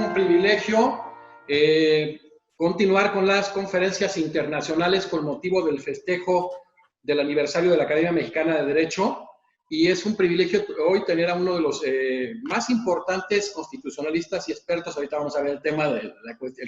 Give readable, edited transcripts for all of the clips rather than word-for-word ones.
un privilegio continuar con las conferencias internacionales con motivo del festejo del aniversario de la Academia Mexicana de Derecho, y es un privilegio hoy tener a uno de los más importantes constitucionalistas y expertos. Ahorita vamos a ver el tema del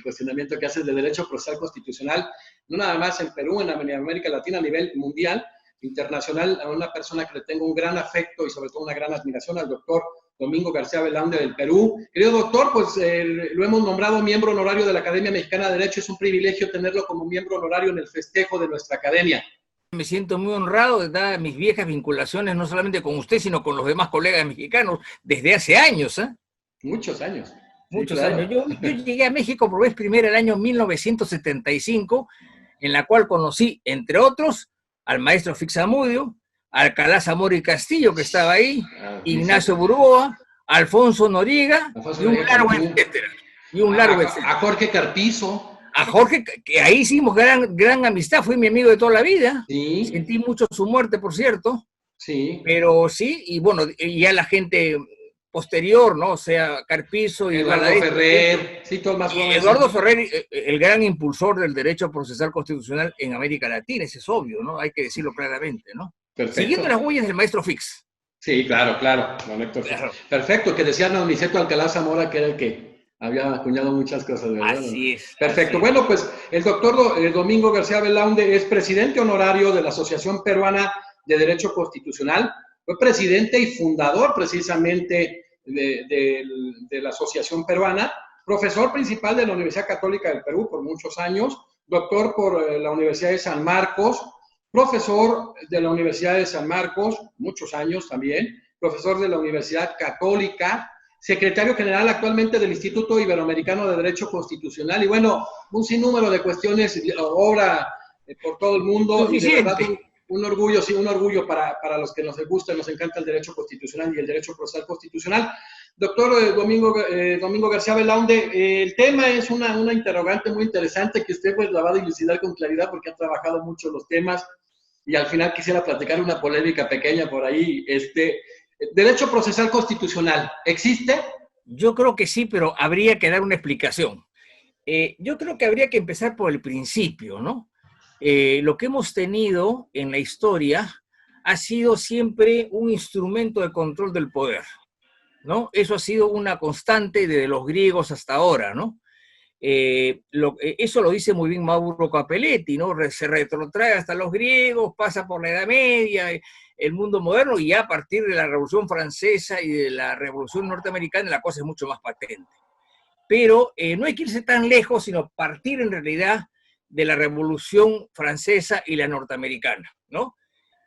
cuestionamiento que hace de derecho procesal constitucional, no nada más en Perú, en América Latina, a nivel mundial, internacional, a una persona que le tengo un gran afecto y sobre todo una gran admiración, al doctor Domingo García Belaunde del Perú. Querido doctor, pues lo hemos nombrado miembro honorario de la Academia Mexicana de Derecho. Es un privilegio tenerlo como miembro honorario en el festejo de nuestra academia. Me siento muy honrado, dadas mis viejas vinculaciones, no solamente con usted, sino con los demás colegas mexicanos, desde hace años. Muchos años. Muchos años. Yo llegué a México por vez primera el año 1975, en la cual conocí, entre otros, al maestro Fixamudio, a Alcalá Zamora y Castillo, que estaba ahí, Ignacio Burgoa, Alfonso Noriega, y un largo etcétera. A Jorge Carpizo. A Jorge, que ahí hicimos gran amistad, fue mi amigo de toda la vida. Sí. Sentí mucho su muerte, por cierto. Sí. Pero sí, y bueno, ya la gente posterior, ¿no? O sea, Carpizo y Eduardo Ferrer, sí, todos más jóvenes. Eduardo Ferrer, el gran impulsor del derecho procesal constitucional en América Latina, ese es obvio, ¿no? Hay que decirlo claramente, ¿no? Perfecto. Siguiendo las huellas del maestro Fix. Sí, claro, don Héctor Fix. Perfecto, que decía Aniceto Alcalá Zamora, que era el que había acuñado muchas cosas, ¿verdad? Así es. Perfecto. Bueno, pues el doctor Domingo García Belaunde es presidente honorario de la Asociación Peruana de Derecho Constitucional. Fue presidente y fundador precisamente de la Asociación Peruana, profesor principal de la Universidad Católica del Perú por muchos años, doctor por la Universidad de San Marcos, profesor de la Universidad de San Marcos, muchos años también, profesor de la Universidad Católica, secretario general actualmente del Instituto Iberoamericano de Derecho Constitucional, y bueno, un sinnúmero de cuestiones, obra por todo el mundo, y de verdad un orgullo, sí, un orgullo para los que nos gusta, nos encanta el derecho constitucional y el derecho procesal constitucional. Doctor Domingo García Belaunde, el tema es una interrogante muy interesante que usted pues la va a dilucidar con claridad porque ha trabajado mucho los temas, y al final quisiera platicar una polémica pequeña por ahí. ¿Derecho procesal constitucional existe? Yo creo que sí, pero habría que dar una explicación. Yo creo que habría que empezar por el principio, ¿no? Lo que hemos tenido en la historia ha sido siempre un instrumento de control del poder, ¿no? Eso ha sido una constante desde los griegos hasta ahora, ¿no? Eso lo dice muy bien Mauro Capelletti, ¿no? Se retrotrae hasta los griegos, pasa por la Edad Media, el mundo moderno, y ya a partir de la Revolución Francesa y de la Revolución Norteamericana la cosa es mucho más patente. Pero no hay que irse tan lejos, sino partir en realidad de la Revolución Francesa y la norteamericana, ¿no?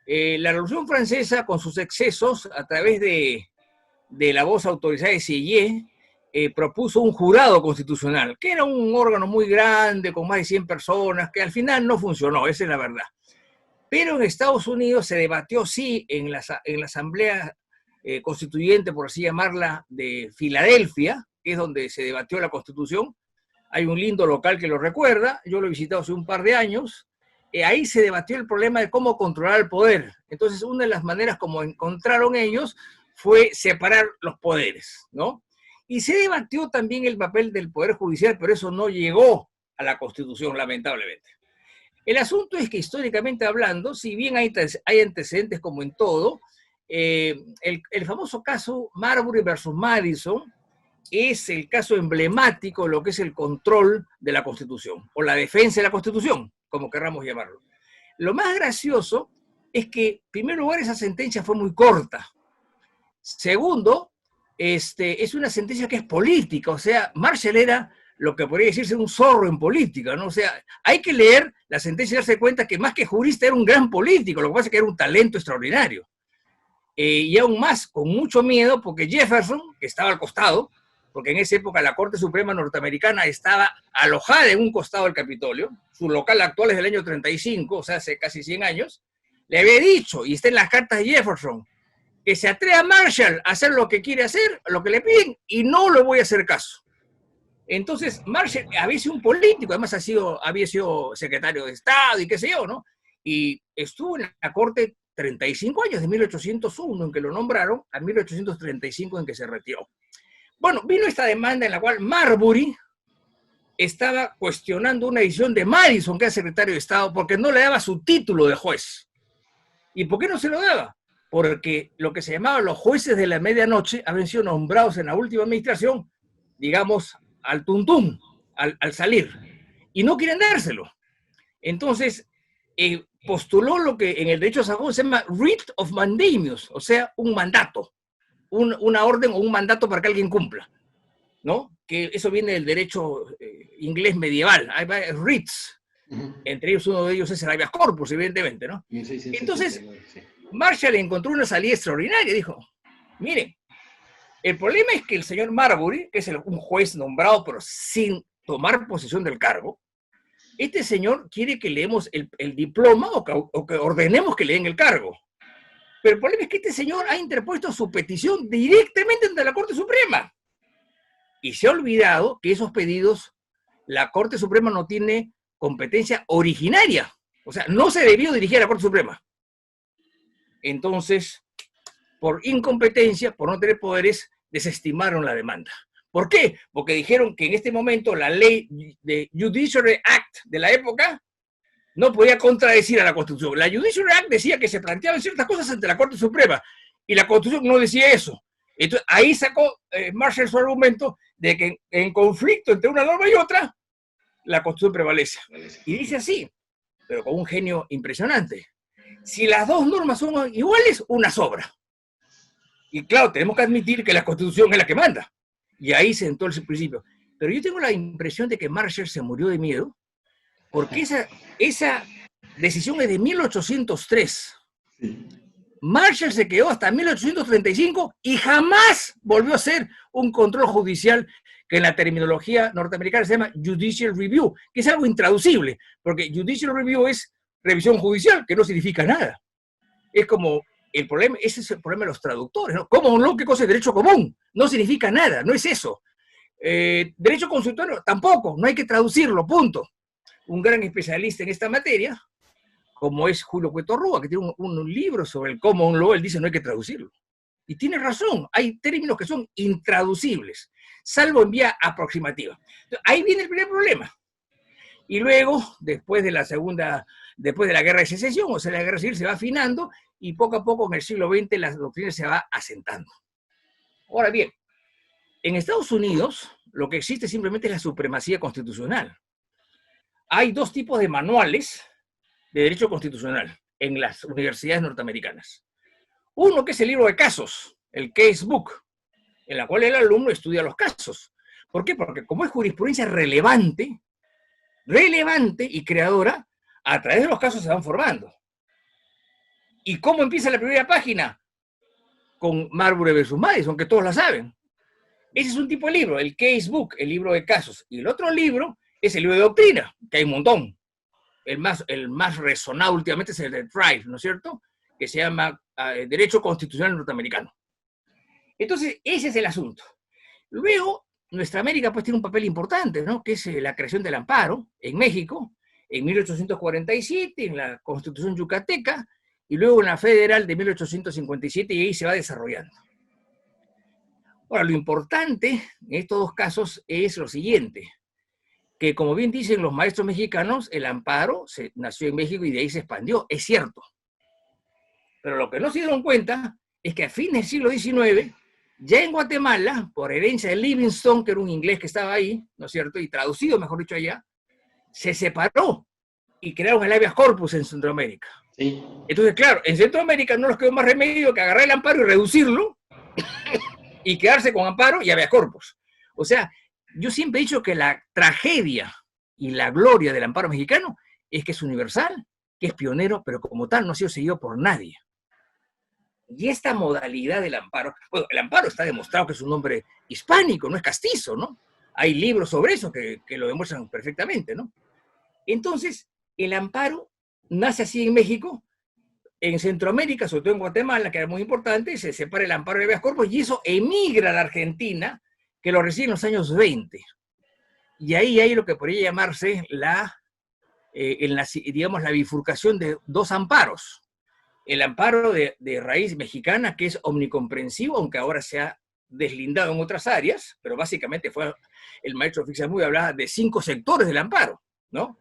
La Revolución Francesa, con sus excesos, a través de la voz autorizada de Sieyès, propuso un jurado constitucional, que era un órgano muy grande, con más de 100 personas, que al final no funcionó, esa es la verdad. Pero en Estados Unidos se debatió, sí, en la Asamblea Constituyente, por así llamarla, de Filadelfia, que es donde se debatió la Constitución. Hay un lindo local que lo recuerda, yo lo he visitado hace un par de años. Ahí se debatió el problema de cómo controlar el poder. Entonces, una de las maneras como encontraron ellos fue separar los poderes, ¿no? Y se debatió también el papel del Poder Judicial, pero eso no llegó a la Constitución, lamentablemente. El asunto es que, históricamente hablando, si bien hay antecedentes como en todo, el famoso caso Marbury versus Madison es el caso emblemático de lo que es el control de la Constitución, o la defensa de la Constitución, como querramos llamarlo. Lo más gracioso es que, en primer lugar, esa sentencia fue muy corta. Segundo, es una sentencia que es política, o sea, Marshall era lo que podría decirse un zorro en política, ¿no? O sea, hay que leer la sentencia y darse cuenta que más que jurista era un gran político, lo que pasa es que era un talento extraordinario. Y aún más, con mucho miedo, porque Jefferson, que estaba al costado, porque en esa época la Corte Suprema norteamericana estaba alojada en un costado del Capitolio, su local actual es del año 35, o sea, hace casi 100 años, le había dicho, y está en las cartas de Jefferson, que se atreva a Marshall a hacer lo que quiere hacer, lo que le piden, y no le voy a hacer caso. Entonces, Marshall había sido un político, además había sido secretario de Estado y qué sé yo, ¿no? Y estuvo en la Corte 35 años, de 1801 en que lo nombraron a 1835 en que se retiró. Bueno, vino esta demanda en la cual Marbury estaba cuestionando una decisión de Madison, que era secretario de Estado, porque no le daba su título de juez. ¿Y por qué no se lo daba? Porque lo que se llamaban los jueces de la medianoche habían sido nombrados en la última administración, digamos, al tuntún, al salir, y no quieren dárselo. Entonces, postuló lo que en el derecho sajón se llama writ of mandamus, o sea, un mandato, una orden o un mandato para que alguien cumpla, ¿no? Que eso viene del derecho inglés medieval, hay varios writs, entre ellos uno de ellos es el habeas corpus, evidentemente, ¿no? Entonces, Marshall encontró una salida extraordinaria, dijo, miren, el problema es que el señor Marbury, que es un juez nombrado pero sin tomar posesión del cargo, este señor quiere que leemos el diploma o que ordenemos que le den el cargo. Pero el problema es que este señor ha interpuesto su petición directamente ante la Corte Suprema. Y se ha olvidado que esos pedidos, la Corte Suprema no tiene competencia originaria. O sea, no se debió dirigir a la Corte Suprema. Entonces, por incompetencia, por no tener poderes, desestimaron la demanda. ¿Por qué? Porque dijeron que en este momento la ley de Judiciary Act de la época no podía contradecir a la Constitución. La Judiciary Act decía que se planteaban ciertas cosas ante la Corte Suprema y la Constitución no decía eso. Entonces, ahí sacó Marshall su argumento de que en conflicto entre una norma y otra, la Constitución prevalece. Y dice así, pero con un genio impresionante. Si las dos normas son iguales, una sobra. Y claro, tenemos que admitir que la Constitución es la que manda. Y ahí se sentó el principio. Pero yo tengo la impresión de que Marshall se murió de miedo, porque esa decisión es de 1803. Marshall se quedó hasta 1835 y jamás volvió a hacer un control judicial que en la terminología norteamericana se llama Judicial Review, que es algo intraducible, porque Judicial Review es revisión judicial, que no significa nada. Es como el problema, ese es el problema de los traductores, ¿no? ¿Cómo no? ¿Qué cosa es derecho común? No significa nada, no es eso. Derecho consultorio tampoco, no hay que traducirlo, punto. Un gran especialista en esta materia, como es Julio Cueto Rúa, que tiene un libro sobre el common law, él dice no hay que traducirlo. Y tiene razón, hay términos que son intraducibles, salvo en vía aproximativa. Entonces, ahí viene el primer problema. Y luego, después de la Guerra de Secesión, o sea, la Guerra Civil se va afinando y poco a poco en el siglo XX la doctrina se va asentando. Ahora bien, en Estados Unidos lo que existe simplemente es la supremacía constitucional. Hay dos tipos de manuales de derecho constitucional en las universidades norteamericanas. Uno que es el libro de casos, el case book, en la cual el alumno estudia los casos. ¿Por qué? Porque como es jurisprudencia relevante y creadora, a través de los casos se van formando. ¿Y cómo empieza la primera página? Con Marbury versus Madison, que todos la saben. Ese es un tipo de libro, el case book, el libro de casos. Y el otro libro es el libro de doctrina, que hay un montón. El más resonado últimamente es el de Thrive, ¿no es cierto? Que se llama Derecho Constitucional Norteamericano. Entonces, ese es el asunto. Luego, nuestra América pues tiene un papel importante, ¿no? Que es la creación del amparo en México, en 1847, en la Constitución yucateca, y luego en la Federal de 1857, y ahí se va desarrollando. Ahora, lo importante en estos dos casos es lo siguiente, que como bien dicen los maestros mexicanos, el amparo nació en México y de ahí se expandió, es cierto. Pero lo que no se dieron cuenta es que a fines del siglo XIX, ya en Guatemala, por herencia de Livingstone, que era un inglés que estaba ahí, ¿no es cierto?, y traducido, mejor dicho, allá, se separó y crearon el habeas corpus en Centroamérica. Sí. Entonces, claro, en Centroamérica no nos quedó más remedio que agarrar el amparo y reducirlo y quedarse con amparo y habeas corpus. O sea, yo siempre he dicho que la tragedia y la gloria del amparo mexicano es que es universal, que es pionero, pero como tal no ha sido seguido por nadie. Y esta modalidad del amparo, bueno, el amparo está demostrado que es un nombre hispánico, no es castizo, ¿no? Hay libros sobre eso que lo demuestran perfectamente, ¿no? Entonces, el amparo nace así en México, en Centroamérica, sobre todo en Guatemala, que era muy importante, se separa el amparo de habeas corpus y eso emigra a la Argentina, que lo recibe en los años 20. Y ahí hay lo que podría llamarse digamos, la bifurcación de dos amparos. El amparo de raíz mexicana, que es omnicomprensivo, aunque ahora se ha deslindado en otras áreas, pero básicamente fue el maestro Fixamuy hablaba de 5 sectores del amparo, ¿no?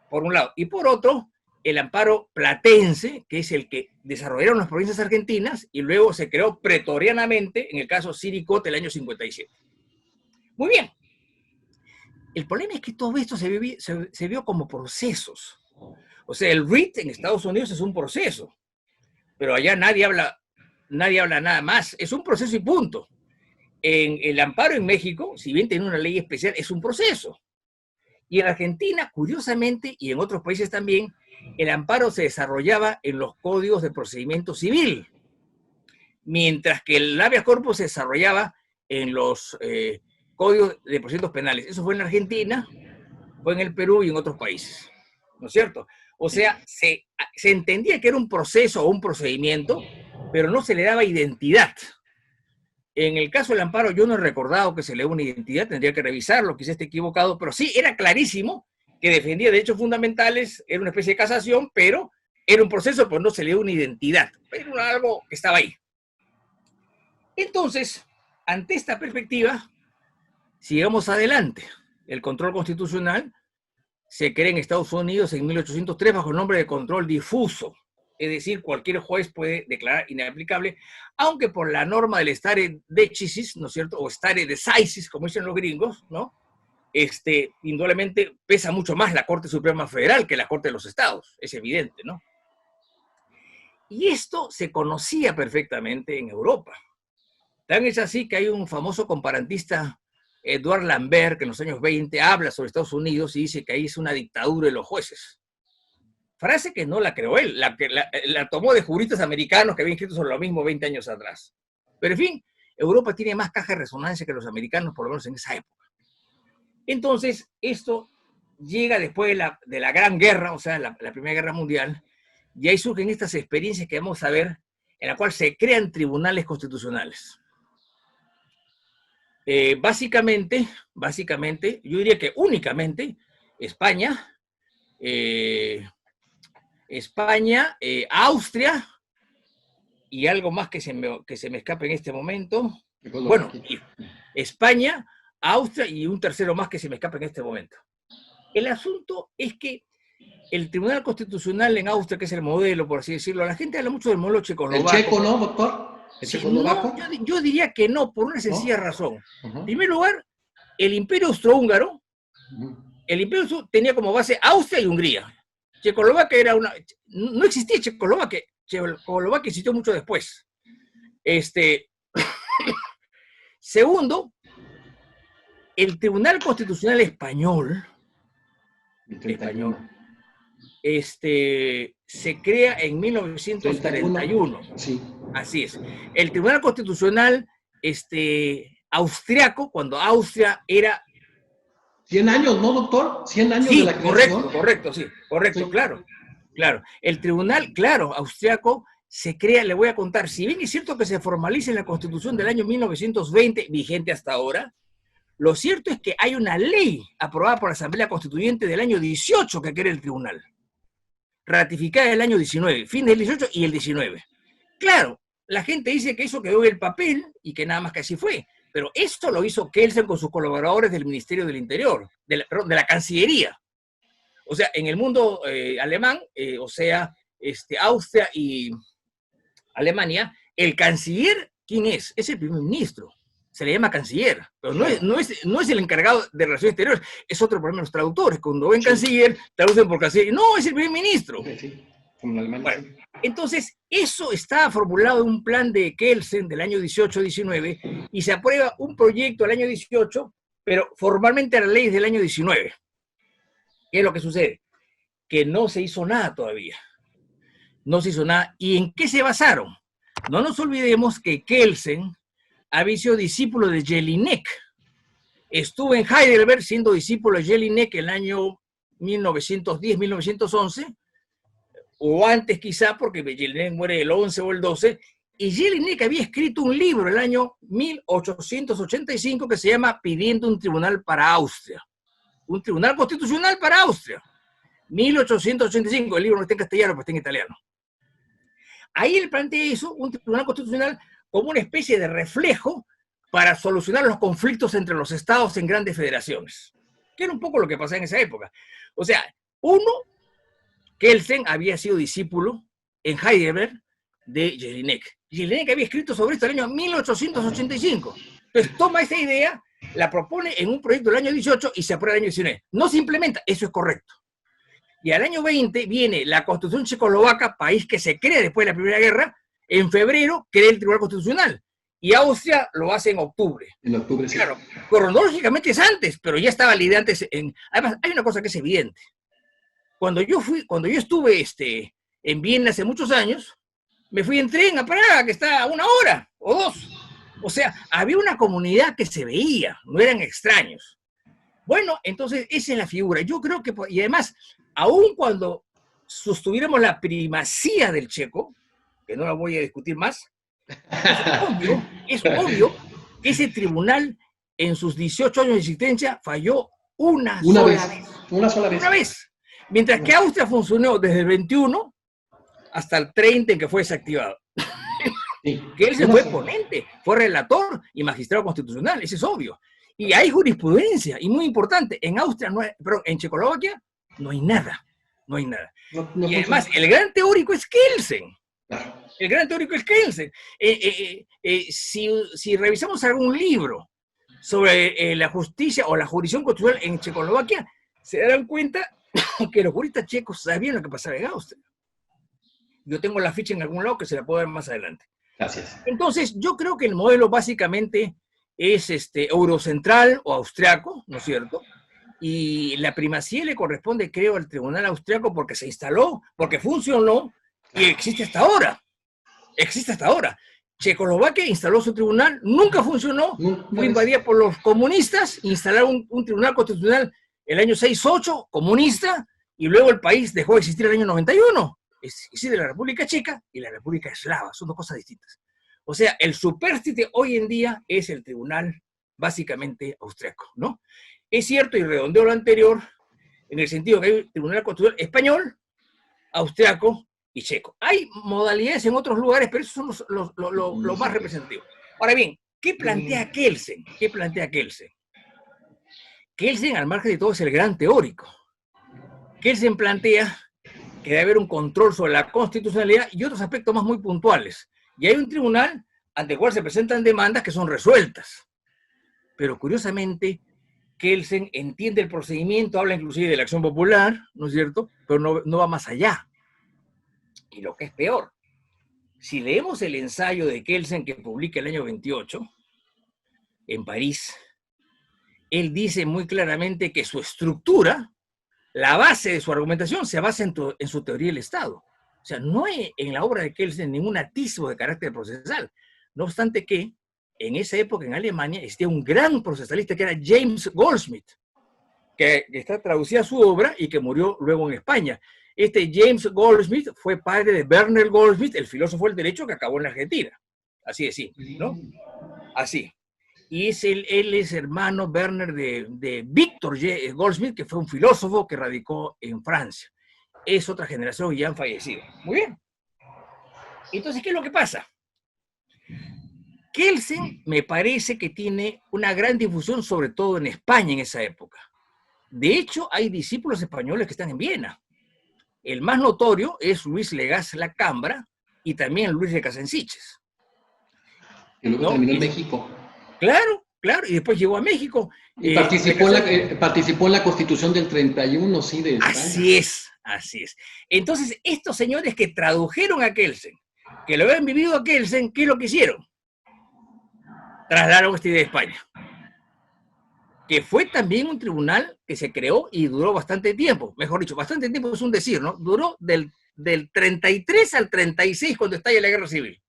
Por un lado. Y por otro, el amparo platense, que es el que desarrollaron las provincias argentinas y luego se creó pretorianamente en el caso Siricote el año 57. Muy bien. El problema es que todo esto se vio como procesos. O sea, el RIT en Estados Unidos es un proceso, pero allá nadie habla nada más. Es un proceso y punto. En el amparo en México, si bien tiene una ley especial, es un proceso. Y en Argentina, curiosamente, y en otros países también, el amparo se desarrollaba en los códigos de procedimiento civil, mientras que el habeas corpus se desarrollaba en los códigos de procedimientos penales. Eso fue en Argentina, fue en el Perú y en otros países, ¿no es cierto? O sea, se entendía que era un proceso o un procedimiento, pero no se le daba identidad. En el caso del amparo yo no he recordado que se le dé una identidad, tendría que revisarlo, quizás esté equivocado, pero sí era clarísimo que defendía derechos fundamentales, era una especie de casación, pero era un proceso, pues no se le dio una identidad, pero era algo que estaba ahí. Entonces, ante esta perspectiva, sigamos adelante. El control constitucional se crea en Estados Unidos en 1803 bajo el nombre de control difuso. Es decir, cualquier juez puede declarar inaplicable, aunque por la norma del stare decisis, ¿no es cierto? O stare decisis, como dicen los gringos, ¿no? Indudablemente pesa mucho más la Corte Suprema Federal que la Corte de los Estados, es evidente, ¿no? Y esto se conocía perfectamente en Europa. Tan es así que hay un famoso comparantista, Edouard Lambert, que en los años 20 habla sobre Estados Unidos y dice que ahí es una dictadura de los jueces. Frase que no la creó él, la tomó de juristas americanos que habían escrito sobre lo mismo 20 años atrás. Pero en fin, Europa tiene más caja de resonancia que los americanos, por lo menos en esa época. Entonces, esto llega después de la Gran Guerra, o sea, la Primera Guerra Mundial, y ahí surgen estas experiencias que vamos a ver, en la cual se crean tribunales constitucionales. Básicamente, yo diría que únicamente España, Austria y algo más que se me escapa en este momento. Bueno, España, Austria y un tercero más que se me escapa en este momento. El asunto es que el Tribunal Constitucional en Austria, que es el modelo, por así decirlo, la gente habla mucho del modelo checoslovaco. ¿El checo no, doctor? ¿El checoslovaco? No, yo diría que no, por una sencilla razón. En primer lugar, el Imperio Austrohúngaro, tenía como base Austria y Hungría. Checoslovaquia era una... No existía Checoslovaquia. Checoslovaquia existió mucho después. Segundo, el Tribunal Constitucional Español, se crea en 1931. Sí. Así es. El Tribunal Constitucional austriaco, cuando Austria era... 100 años, ¿no, doctor? 100 años sí, de la creación. Correcto, sí. Claro. El tribunal, austriaco, se crea, le voy a contar, si bien es cierto que se formaliza en la Constitución del año 1920, vigente hasta ahora, lo cierto es que hay una ley aprobada por la Asamblea Constituyente del año 18 que crea el tribunal, ratificada en el año 19, fin del 18 y el 19. Claro, la gente dice que eso quedó en el papel y que nada más que así fue. Pero esto lo hizo Kelsen con sus colaboradores del Ministerio del Interior, de la Cancillería. O sea, en el mundo alemán, Austria y Alemania, el canciller, ¿quién es? Es el primer ministro. Se le llama canciller, pero no es el encargado de relaciones exteriores. Es otro problema de los traductores. Cuando ven canciller, traducen por canciller. No, es el primer ministro. Sí. Como en Alemania. Bueno, entonces, eso estaba formulado en un plan de Kelsen del año 18-19 y se aprueba un proyecto del año 18, pero formalmente la ley es del año 19. ¿Qué es lo que sucede? Que no se hizo nada todavía. No se hizo nada. ¿Y en qué se basaron? No nos olvidemos que Kelsen había sido discípulo de Jelinek. Estuvo en Heidelberg siendo discípulo de Jelinek en el año 1910-1911, o antes quizá, porque Jelinek muere el 11 o el 12, y Jelinek había escrito un libro el año 1885 que se llama Pidiendo un tribunal para Austria. Un tribunal constitucional para Austria. 1885, el libro no está en castellano, pero está en italiano. Ahí él plantea eso, un tribunal constitucional, como una especie de reflejo para solucionar los conflictos entre los estados en grandes federaciones, que era un poco lo que pasaba en esa época. O sea, uno, Kelsen había sido discípulo en Heidelberg de Jelinek. Jelinek había escrito sobre esto en el año 1885. Entonces toma esa idea, la propone en un proyecto del año 18 y se aprueba el año 19. No se implementa, eso es correcto. Y al año 20 viene la Constitución checoslovaca, país que se crea después de la Primera Guerra. En febrero crea el Tribunal Constitucional. Y Austria lo hace en octubre. En octubre, sí. Claro, cronológicamente es antes, pero ya estaba la idea antes. Además, hay una cosa que es evidente. Cuando yo estuve en Viena hace muchos años, me fui en tren a Praga, que está a 1 hora o 2. O sea, había una comunidad que se veía, no eran extraños. Bueno, entonces esa es la figura. Yo creo que, y además, aun cuando sostuviéramos la primacía del checo, que no la voy a discutir más, es obvio que ese tribunal en sus 18 años de existencia falló una sola vez. Una vez. Mientras que Austria funcionó desde el 21 hasta el 30 en que fue desactivado. Sí. Que él se fue ponente, fue relator y magistrado constitucional, eso es obvio. Y hay jurisprudencia, y muy importante, en Austria, en Checoslovaquia, no hay nada. No hay nada. No y además, el gran teórico es Kelsen. Claro. El gran teórico es Kelsen. Si revisamos algún libro sobre la justicia o la jurisdicción constitucional en Checoslovaquia, se darán cuenta que los juristas checos sabían lo que pasaba en Austria. Yo tengo la ficha en algún lado que se la puedo dar más adelante. Gracias. Entonces, yo creo que el modelo básicamente es eurocentral o austriaco, ¿no es cierto? Y la primacía le corresponde, creo, al tribunal austriaco porque se instaló, porque funcionó y existe hasta ahora. Existe hasta ahora. Checoslovaquia instaló su tribunal, nunca funcionó, fue invadida por los comunistas, instalaron un tribunal constitucional el año 68, comunista, y luego el país dejó de existir el año 91. Existe la República Checa y la República Eslava, son dos cosas distintas. O sea, el supérstite hoy en día es el tribunal básicamente austriaco, ¿no? Es cierto, y redondeo lo anterior, en el sentido que hay un tribunal constitucional español, austriaco y checo. Hay modalidades en otros lugares, pero esos son los más representativos. Ahora bien, ¿qué plantea Kelsen? ¿Qué plantea Kelsen? Kelsen, al margen de todo, es el gran teórico. Kelsen plantea que debe haber un control sobre la constitucionalidad y otros aspectos más muy puntuales. Y hay un tribunal ante el cual se presentan demandas que son resueltas. Pero curiosamente, Kelsen entiende el procedimiento, habla inclusive de la acción popular, ¿no es cierto? Pero no va más allá. Y lo que es peor, si leemos el ensayo de Kelsen que publica el año 28, en París, él dice muy claramente que su estructura, la base de su argumentación, se basa en su teoría del Estado. O sea, no hay en la obra de Kelsen ningún atisbo de carácter procesal. No obstante que, en esa época en Alemania, existía un gran procesalista que era James Goldsmith, que está traducida su obra y que murió luego en España. Este James Goldsmith fue padre de Werner Goldsmith, el filósofo del derecho que acabó en la Argentina. Así de simple, ¿no? Así. Y él es hermano Werner de Victor Goldsmith, que fue un filósofo que radicó en Francia. Es otra generación y ya han fallecido. Muy bien. Entonces, ¿qué es lo que pasa? Kelsen me parece que tiene una gran difusión, sobre todo en España en esa época. De hecho, hay discípulos españoles que están en Viena. El más notorio es Luis Legaz Lacambra y también Luis de Casensiches. Que luego terminó en México. Claro, claro, y después llegó a México. Y participó en la Constitución del 31, sí, de España. Así es, así es. Entonces, estos señores que tradujeron a Kelsen, que lo habían vivido a Kelsen, ¿qué es lo que hicieron? Trasladaron esta idea de España. Que fue también un tribunal que se creó y duró bastante tiempo. Mejor dicho, bastante tiempo es un decir, ¿no? Duró del 33 al 36 cuando estalla la Guerra Civil.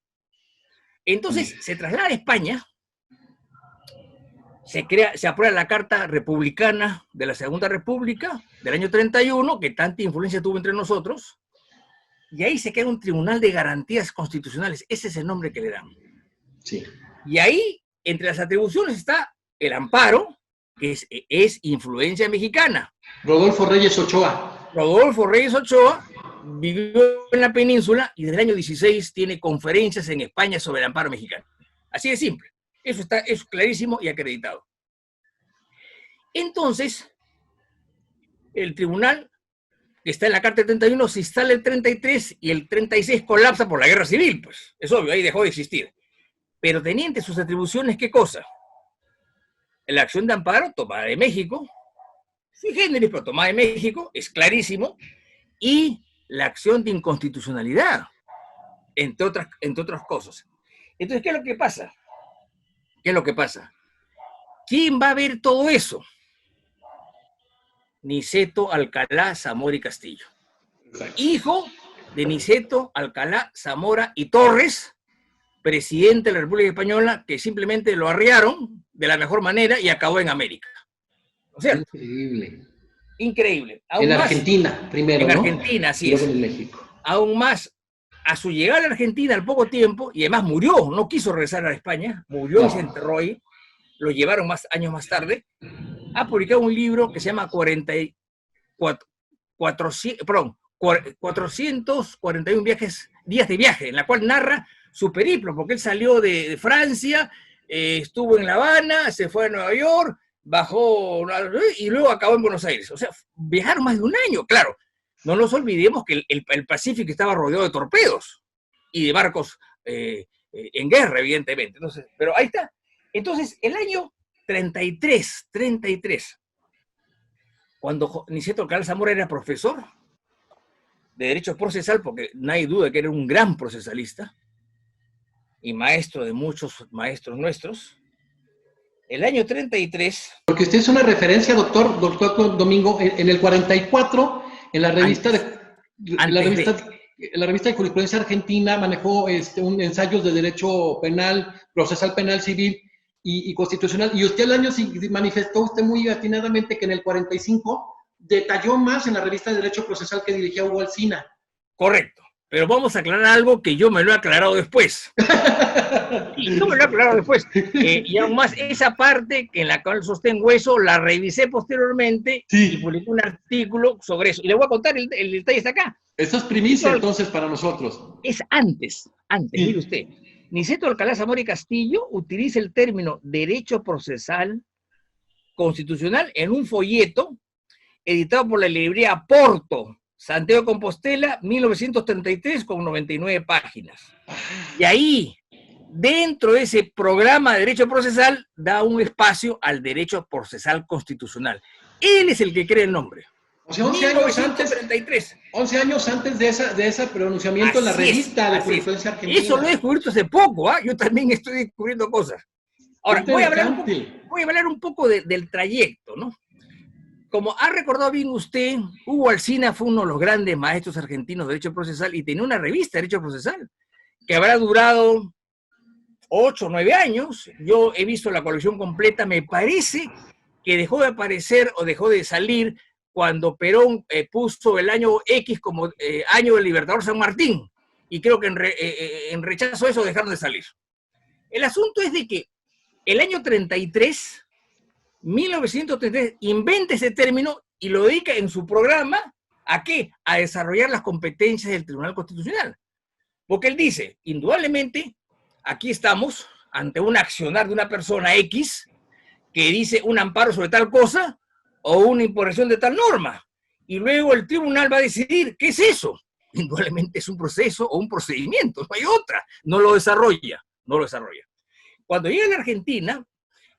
Entonces, se traslada a España, se aprueba la Carta Republicana de la Segunda República del año 31, que tanta influencia tuvo entre nosotros, y ahí se crea un Tribunal de Garantías Constitucionales. Ese es el nombre que le dan. Sí. Y ahí, entre las atribuciones está el amparo, que es influencia mexicana. Rodolfo Reyes Ochoa. Rodolfo Reyes Ochoa vivió en la península y desde el año 16 tiene conferencias en España sobre el amparo mexicano. Así de simple. Eso es clarísimo y acreditado. Entonces, el tribunal que está en la Carta del 31 se instala el 33 y el 36 colapsa por la guerra civil, pues. Es obvio, ahí dejó de existir. Pero tenía entre sus atribuciones, ¿qué cosa? La acción de amparo, tomada de México, sui generis, pero tomada de México, es clarísimo, y la acción de inconstitucionalidad, entre otras cosas. Entonces, ¿qué es lo que pasa? ¿Qué es lo que pasa? ¿Quién va a ver todo eso? Niceto Alcalá Zamora y Castillo. Hijo de Niceto Alcalá Zamora y Torres, presidente de la República Española, que simplemente lo arriaron de la mejor manera y acabó en América. ¿No es cierto? Increíble. Increíble. En Argentina, primero, ¿no? En Argentina, así es. En México. Aún más, a su llegada a la Argentina al poco tiempo, y además murió, no quiso regresar a España, murió y se enterró ahí, lo llevaron años más tarde, ha publicado un libro que se llama 441 días de viaje, en la cual narra su periplo, porque él salió de Francia, estuvo en La Habana, se fue a Nueva York, bajó y luego acabó en Buenos Aires. O sea, viajaron más de un año, claro. No nos olvidemos que el Pacífico estaba rodeado de torpedos y de barcos en guerra, evidentemente. Entonces, pero ahí está. Entonces, el año 33, cuando Niceto Alcalá Zamora era profesor de Derecho Procesal, porque nadie duda que era un gran procesalista y maestro de muchos maestros nuestros, el año 33... Porque usted es una referencia, doctor Domingo, en el 44, en la revista la revista de jurisprudencia argentina manejó un ensayos de derecho penal, procesal penal civil y constitucional, y usted al año manifestó usted muy atinadamente que en el 45 detalló más en la revista de derecho procesal que dirigía Hugo Alsina. Correcto, pero vamos a aclarar algo que yo me lo he aclarado después. Y yo me lo he aclarado después. Y aún más, esa parte en la cual sostengo eso, la revisé posteriormente y publiqué un artículo sobre eso. Y le voy a contar, el detalle está acá. Eso es primicia entonces para nosotros. Es antes, mire usted. Niceto Alcalá Zamora y Castillo utiliza el término derecho procesal constitucional en un folleto editado por la librería Porto, Santiago de Compostela, 1933, con 99 páginas. Y ahí, dentro de ese programa de derecho procesal, da un espacio al derecho procesal constitucional. Él es el que crea el nombre. O sea, 11 años antes de ese pronunciamiento en la revista de jurisprudencia argentina. Eso lo he descubierto hace poco, ¿eh? Yo también estoy descubriendo cosas. Ahora, voy a hablar un poco del trayecto, ¿no? Como ha recordado bien usted, Hugo Alsina fue uno de los grandes maestros argentinos de derecho procesal y tenía una revista de derecho procesal que habrá durado 8 o 9 años. Yo he visto la colección completa, me parece que dejó de aparecer o dejó de salir cuando Perón puso el año X como año del Libertador San Martín, y creo que en rechazo a eso dejaron de salir. El asunto es de que el año 33, 1933, inventa ese término y lo dedica en su programa ¿a qué? A desarrollar las competencias del Tribunal Constitucional. Porque él dice, indudablemente, aquí estamos ante un accionar de una persona X que dice un amparo sobre tal cosa o una imposición de tal norma. Y luego el tribunal va a decidir qué es eso. Indudablemente es un proceso o un procedimiento, no hay otra. No lo desarrolla. Cuando llega a la Argentina,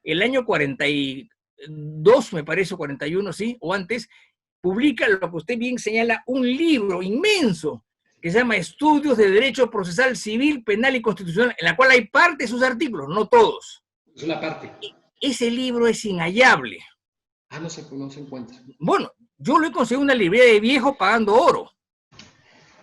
el año 42, me parece, 41, sí, o antes, publica lo que usted bien señala, un libro inmenso que se llama Estudios de Derecho Procesal Civil, Penal y Constitucional, en la cual hay parte de sus artículos, no todos. Es una parte. Ese libro es inhallable. No se encuentra. Bueno, yo lo he conseguido en una librería de viejo pagando oro,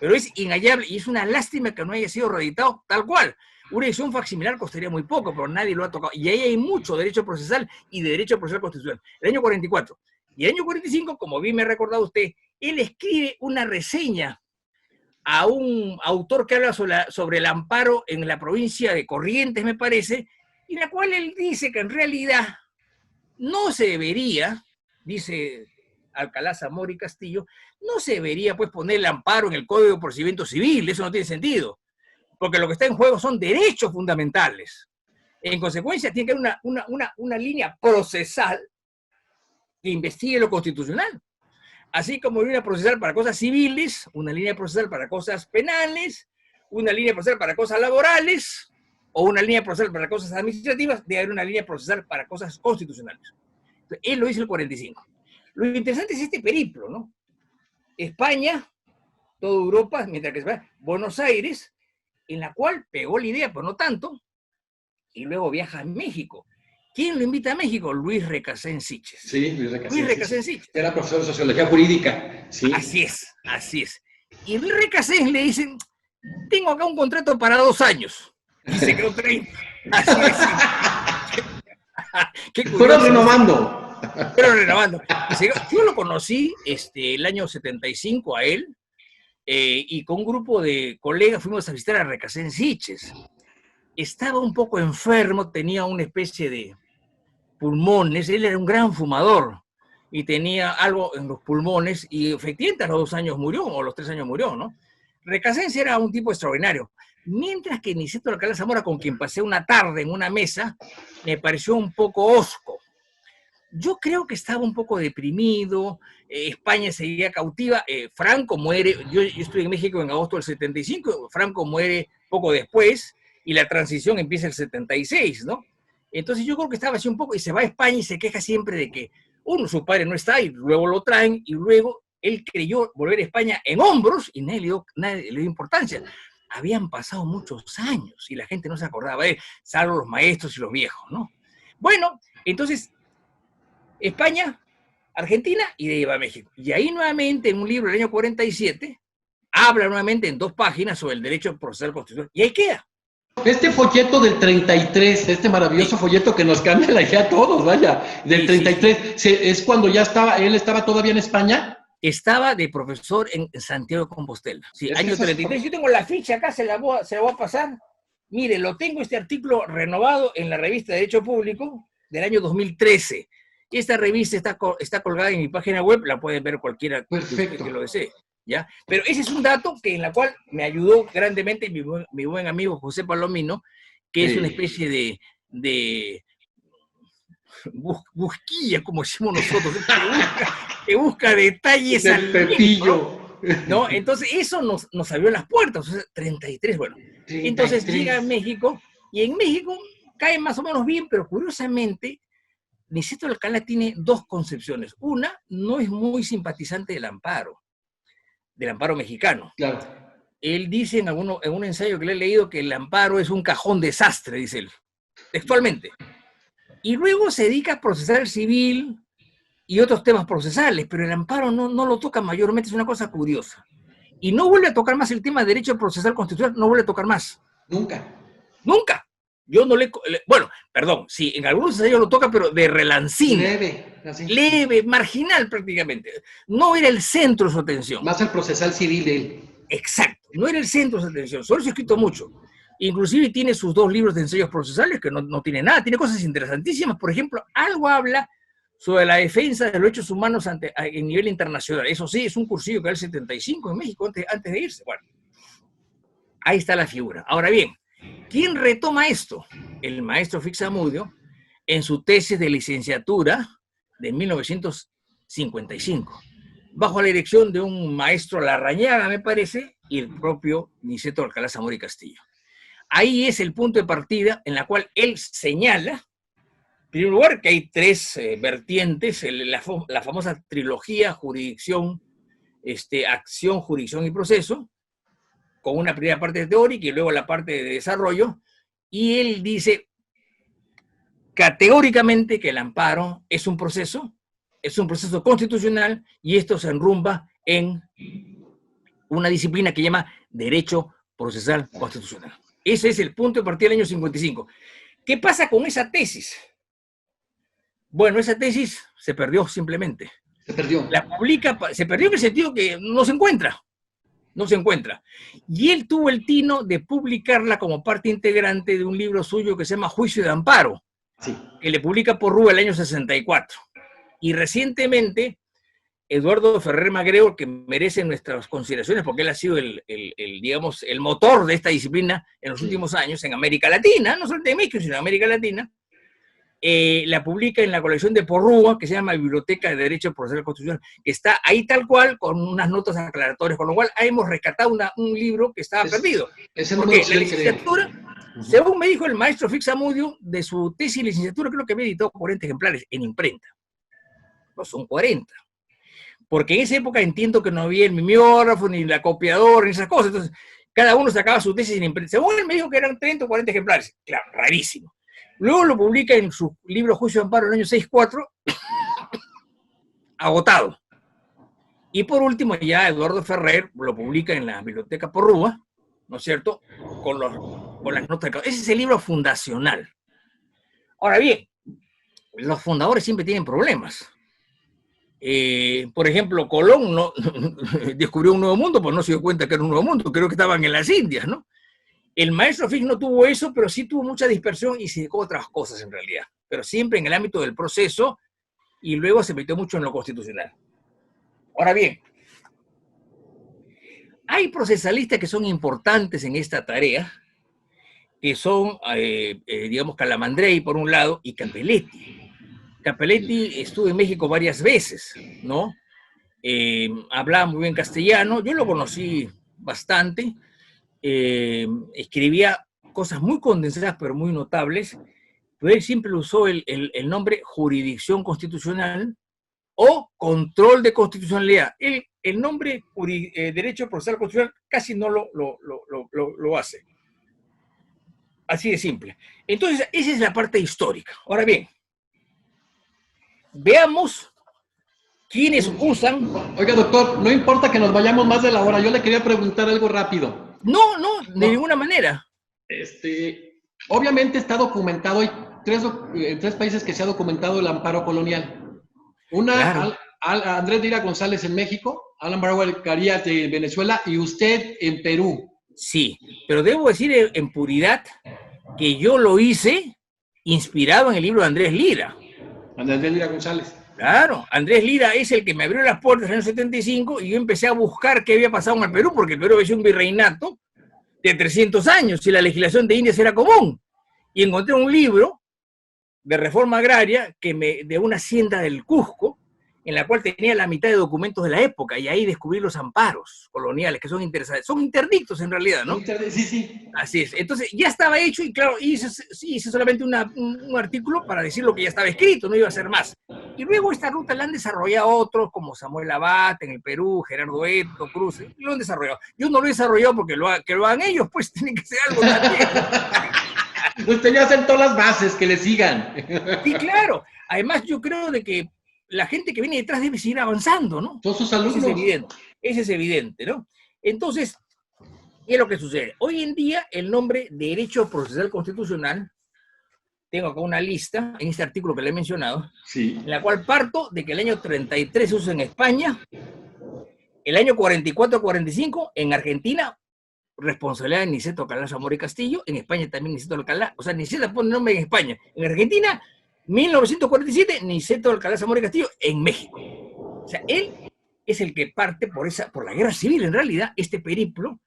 pero es inhallable y es una lástima que no haya sido reeditado tal cual. Una edición facsimilar costaría muy poco, pero nadie lo ha tocado. Y ahí hay mucho derecho procesal y de derecho procesal constitucional. El año 44. Y el año 45, como bien me ha recordado usted, él escribe una reseña a un autor que habla sobre el amparo en la provincia de Corrientes, me parece, en la cual él dice que en realidad no se debería, dice Alcalá Zamora y Castillo, no se debería pues poner el amparo en el Código de Procedimiento Civil, eso no tiene sentido, porque lo que está en juego son derechos fundamentales. En consecuencia, tiene que haber una línea procesal que investigue lo constitucional. Así como una línea procesal para cosas civiles, una línea procesal para cosas penales, una línea procesal para cosas laborales, o una línea procesal para cosas administrativas, debe haber una línea procesal para cosas constitucionales. Entonces, él lo hizo en el 45. Lo interesante es este periplo, ¿no? España, toda Europa, mientras que España, Buenos Aires, en la cual pegó la idea, pero no tanto, y luego viaja a México. ¿Quién lo invita a México? Luis Recasens Siches. Sí, Luis Recasens Siches. Era profesor de Sociología Jurídica. Sí. Así es, así es. Y Luis Recasens le dicen, tengo acá un contrato para 2 años. Y se quedó 30. Así es. Fueron renovando. Fueron renovando. Yo lo conocí el año 75 a él, y con un grupo de colegas fuimos a visitar a Recasens Siches. Estaba un poco enfermo, tenía una especie de pulmones, él era un gran fumador y tenía algo en los pulmones y efectivamente a los 2 años murió, o a los 3 años murió, ¿no? Recasens era un tipo extraordinario, mientras que Niceto Alcalá Zamora, con quien pasé una tarde en una mesa, me pareció un poco hosco. Yo creo que estaba un poco deprimido, España seguía cautiva, Franco muere, yo estoy en México en agosto del 75, Franco muere poco después, y la transición empieza el 76, ¿no? Entonces yo creo que estaba así un poco, y se va a España y se queja siempre de que, su padre no está, y luego lo traen, y luego él creyó volver a España en hombros, y nadie le dio importancia. Habían pasado muchos años, y la gente no se acordaba de él, salvo los maestros y los viejos, ¿no? Bueno, entonces, España, Argentina, y de ahí va a México. Y ahí nuevamente, en un libro del año 47, habla nuevamente en 2 páginas sobre el derecho procesal constitucional, y ahí queda. Este folleto del 33, este maravilloso folleto que nos cambia la idea a todos, vaya, del 33, es cuando ya él estaba todavía en España. Estaba de profesor en Santiago de Compostela. Sí, año 33. Yo tengo la ficha acá, se la voy a pasar. Mire, lo tengo, este artículo renovado en la revista de Derecho Público del año 2013. Esta revista está colgada en mi página web, la pueden ver cualquiera que lo desee. ¿Ya? Pero ese es un dato en la cual me ayudó grandemente mi buen amigo José Palomino, que es una especie de busquilla, como decimos nosotros, que busca detalles del pepillo. ¿no? Entonces eso nos abrió las puertas, o sea, 33, bueno. 33. Entonces llega a México, y en México cae más o menos bien, pero curiosamente, Niceto Alcalá tiene 2 concepciones. Una, no es muy simpatizante del amparo mexicano. Claro. Él dice en un ensayo que le he leído que el amparo es un cajón desastre, dice él, textualmente. Y luego se dedica a procesar el civil y otros temas procesales, pero el amparo no lo toca mayormente, es una cosa curiosa. Y no vuelve a tocar más el tema de derecho procesal constitucional, no vuelve a tocar más. Nunca. Nunca. Yo no bueno, perdón, sí, en algunos ensayos lo toca, pero de relancín. Leve, marginal prácticamente. No era el centro de su atención. Más el procesal civil de él. Exacto, no era el centro de su atención. Solo se ha escrito mucho. Inclusive tiene sus 2 libros de ensayos procesales que no tiene nada, tiene cosas interesantísimas. Por ejemplo, algo habla sobre la defensa de los derechos humanos a nivel internacional. Eso sí, es un cursillo que da el 75 en México antes de irse. Bueno, ahí está la figura. Ahora bien, ¿quién retoma esto? El maestro Fixamudio en su tesis de licenciatura de 1955, bajo la dirección de un maestro Larrañaga, me parece, y el propio Niceto Alcalá Zamora y Castillo. Ahí es el punto de partida en la cual él señala, en primer lugar, que hay 3 vertientes, la famosa trilogía jurisdicción, acción, jurisdicción y proceso, con una primera parte teórica y luego la parte de desarrollo, y él dice categóricamente que el amparo es un proceso constitucional, y esto se enrumba en una disciplina que llama Derecho Procesal Constitucional. Ese es el punto de partida del año 55. ¿Qué pasa con esa tesis? Bueno, esa tesis se perdió simplemente. Se perdió. Se perdió en el sentido que no se encuentra. Y él tuvo el tino de publicarla como parte integrante de un libro suyo que se llama Juicio de Amparo, sí, que le publica por Rúa el año 64. Y recientemente Eduardo Ferrer Magregor, que merece nuestras consideraciones porque él ha sido digamos, el motor de esta disciplina en los últimos años en América Latina, no solamente en México, sino en América Latina. La publica en la colección de Porrúa, que se llama Biblioteca de Derecho Procesal Constitucional, que está ahí tal cual, con unas notas aclaratorias, con lo cual hemos rescatado un libro que estaba perdido. Porque la licenciatura, según me dijo el maestro Fix Zamudio, de su tesis de licenciatura, creo que había editado 40 ejemplares en imprenta. No, son 40. Porque en esa época entiendo que no había el mimeógrafo, ni la copiadora, ni esas cosas. Entonces, cada uno sacaba su tesis en imprenta. Según él me dijo que eran 30 o 40 ejemplares. Claro, rarísimo. Luego lo publica en su libro Juicio de Amparo en el año 64, agotado. Y por último, ya Eduardo Ferrer lo publica en la Biblioteca Porrúa, ¿no es cierto? Con las notas de causa. Ese es el libro fundacional. Ahora bien, los fundadores siempre tienen problemas. Por ejemplo, Colón no descubrió un nuevo mundo, pues no se dio cuenta que era un nuevo mundo, creo que estaban en las Indias, ¿no? El maestro Fix no tuvo eso, pero sí tuvo mucha dispersión y se dedicó a otras cosas en realidad, pero siempre en el ámbito del proceso y luego se metió mucho en lo constitucional. Ahora bien, hay procesalistas que son importantes en esta tarea, que son, digamos, Calamandrei por un lado y Capelletti. Capelletti estuvo en México varias veces, ¿no? Hablaba muy bien castellano, yo lo conocí bastante, escribía cosas muy condensadas pero muy notables, pero él siempre usó el nombre jurisdicción constitucional o control de constitucionalidad. El nombre derecho procesal constitucional casi no lo hace. Así de simple. Entonces, esa es la parte histórica. Ahora bien, veamos quiénes usan... Oiga, doctor, no importa que nos vayamos más de la hora, yo le quería preguntar algo rápido. No, de ninguna manera. Obviamente está documentado, hay tres países que se ha documentado el amparo colonial. Una, claro. Andrés Lira González en México, Alan Barrow Carías de Venezuela y usted en Perú. Sí, pero debo decir en puridad que yo lo hice inspirado en el libro de Andrés Lira. Andrés Lira González. Claro, Andrés Lira es el que me abrió las puertas en el año 75 y yo empecé a buscar qué había pasado en el Perú, porque el Perú había sido un virreinato de 300 años y la legislación de Indias era común. Y encontré un libro de reforma agraria de una hacienda del Cusco, en la cual tenía la mitad de documentos de la época, y ahí descubrí los amparos coloniales, que son interesantes. Son interdictos en realidad, ¿no? Sí. Así es. Entonces ya estaba hecho y claro, hice solamente un artículo para decir lo que ya estaba escrito, no iba a hacer más. Y luego esta ruta la han desarrollado otros, como Samuel Abad en el Perú, Gerardo Eto, Cruz, lo han desarrollado. Yo no lo he desarrollado porque que lo hagan ellos, pues tienen que ser algo también. Usted ya sentó las bases, que le sigan. Sí, claro. Además, yo creo de que la gente que viene detrás debe seguir avanzando, ¿no? Todos sus alumnos. Ese es evidente, ¿no? Entonces, ¿qué es lo que sucede? Hoy en día, el nombre Derecho Procesal Constitucional, tengo acá una lista, en este artículo que le he mencionado, sí. En la cual parto de que el año 33 se usa en España, el año 44-45 en Argentina, responsabilidad de Niceto Alcalá Zamora y Castillo, en España también Niceto Alcalá, o sea, Niceto pone nombre en España, en Argentina, 1947, Niceto Alcalá Zamora y Castillo, en México. O sea, él es el que parte por la guerra civil, en realidad, este periplo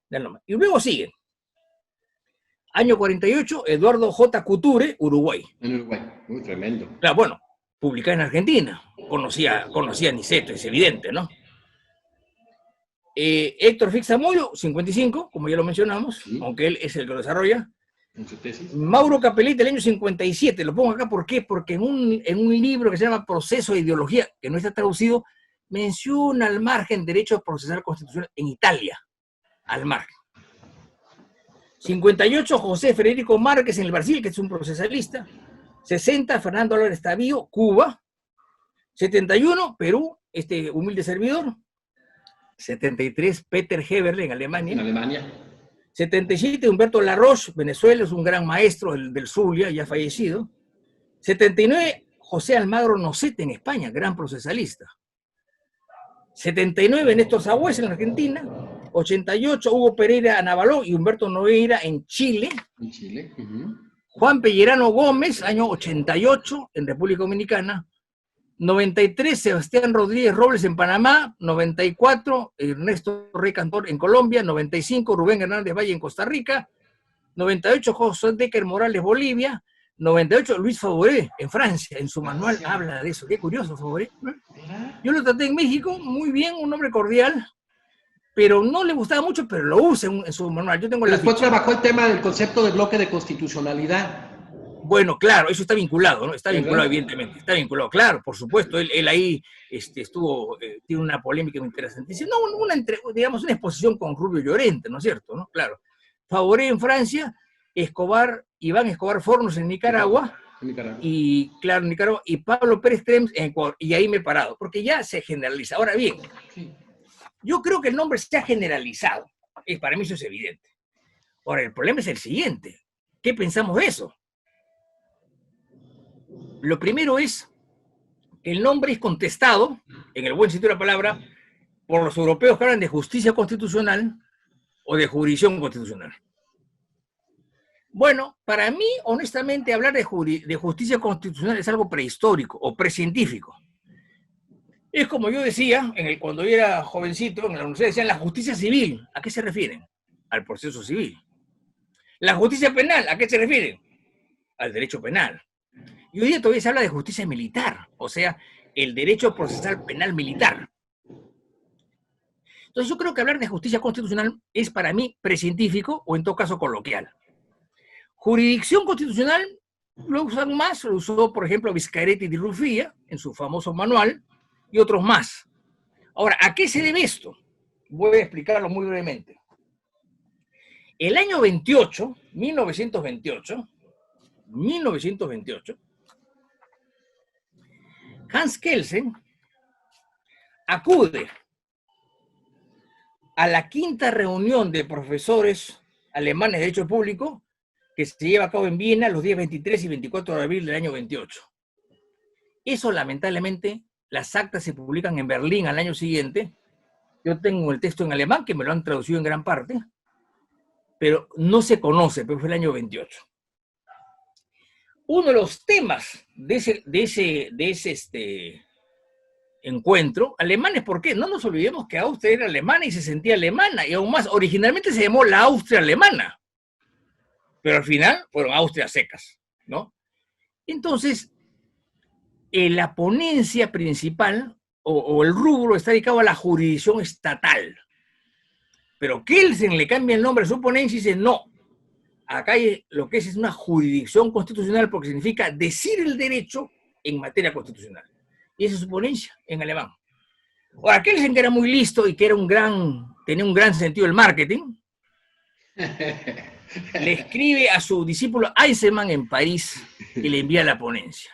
del nombre. Y luego sigue. Año 48, Eduardo J. Couture, Uruguay. En Uruguay, muy tremendo. Claro, bueno, publicada en Argentina. Conocía a Niceto, es evidente, ¿no? Héctor Fix Zamudio, 55, como ya lo mencionamos, sí. Aunque él es el que lo desarrolla. ¿En su tesis? Mauro Capelletti, del año 57, lo pongo acá, ¿por qué? Porque en un libro que se llama Proceso de Ideología, que no está traducido, menciona al margen derecho procesal constitucional en Italia, al margen. 58, José Federico Márquez en el Brasil, que es un procesalista. 60, Fernando Álvarez Tavío, Cuba. 71, Perú, este humilde servidor. 73, Peter Heberle en Alemania. En Alemania. 77, Humberto Laroche, Venezuela, es un gran maestro del Zulia, ya fallecido. 79, José Almagro Nocete en España, gran procesalista. 79, Néstor Sabués en Argentina. 88, Hugo Pereira Navaló y Humberto Nogueira en Chile. En Chile. Juan Pellerano Gómez, año 88, en República Dominicana. 93, Sebastián Rodríguez Robles en Panamá. 94, Ernesto Rey Cantor en Colombia. 95, Rubén Hernández Valle en Costa Rica. 98, José Decker Morales, Bolivia. 98, Luis Favoré en Francia. En su manual habla de eso. Qué curioso, Favoré. Yo lo traté en México, muy bien, un hombre cordial, pero no le gustaba mucho, pero lo usa en su manual. Yo tengo la Después ficha. trabajó el tema del concepto de bloque de constitucionalidad. Bueno, claro, eso está vinculado, ¿no? Está vinculado, ¿Verdad? evidentemente. Está vinculado, claro, por supuesto. Él ahí estuvo, tiene una polémica muy interesantísima. No, digamos, una exposición con Rubio Llorente, ¿no es cierto? ¿No? Claro. Favoré en Francia, Iván Escobar Fornos en Nicaragua, y claro, en Nicaragua, y Pablo Pérez Trems en Ecuador. Y ahí me he parado, porque ya se generaliza. Ahora bien, yo creo que el nombre se ha generalizado. Para mí eso es evidente. Ahora, el problema es el siguiente. ¿Qué pensamos de eso? Lo primero es que el nombre es contestado, en el buen sentido de la palabra, por los europeos que hablan de justicia constitucional o de jurisdicción constitucional. Bueno, para mí, honestamente, hablar de justicia constitucional es algo prehistórico o precientífico. Es como yo decía, cuando yo era jovencito, en la universidad decían la justicia civil. ¿A qué se refieren? Al proceso civil. La justicia penal, ¿a qué se refieren? Al derecho penal. Y hoy día todavía se habla de justicia militar, o sea, el derecho procesal penal militar. Entonces yo creo que hablar de justicia constitucional es para mí precientífico o en todo caso coloquial. Jurisdicción constitucional lo usan más, lo usó por ejemplo Vizcarretti di Ruffía en su famoso manual y otros más. Ahora, ¿a qué se debe esto? Voy a explicarlo muy brevemente. El año 1928, Hans Kelsen acude a la quinta reunión de profesores alemanes de Derecho Público que se lleva a cabo en Viena los días 23 y 24 de abril del año 28. Eso, lamentablemente, las actas se publican en Berlín al año siguiente. Yo tengo el texto en alemán, que me lo han traducido en gran parte, pero no se conoce, pero fue el año 28. Uno de los temas de ese encuentro, alemanes, ¿por qué? No nos olvidemos que Austria era alemana y se sentía alemana, y aún más, originalmente se llamó la Austria alemana, pero al final fueron Austrias secas, ¿no? Entonces, la ponencia principal, o el rubro, está dedicado a la jurisdicción estatal, pero Kelsen le cambia el nombre a su ponencia y dice, no, acá hay lo que es una jurisdicción constitucional porque significa decir el derecho en materia constitucional. Y esa es su ponencia en alemán. Ahora, Kelsen, que era muy listo y que era tenía un gran sentido del marketing, le escribe a su discípulo Eisenman en París y le envía la ponencia.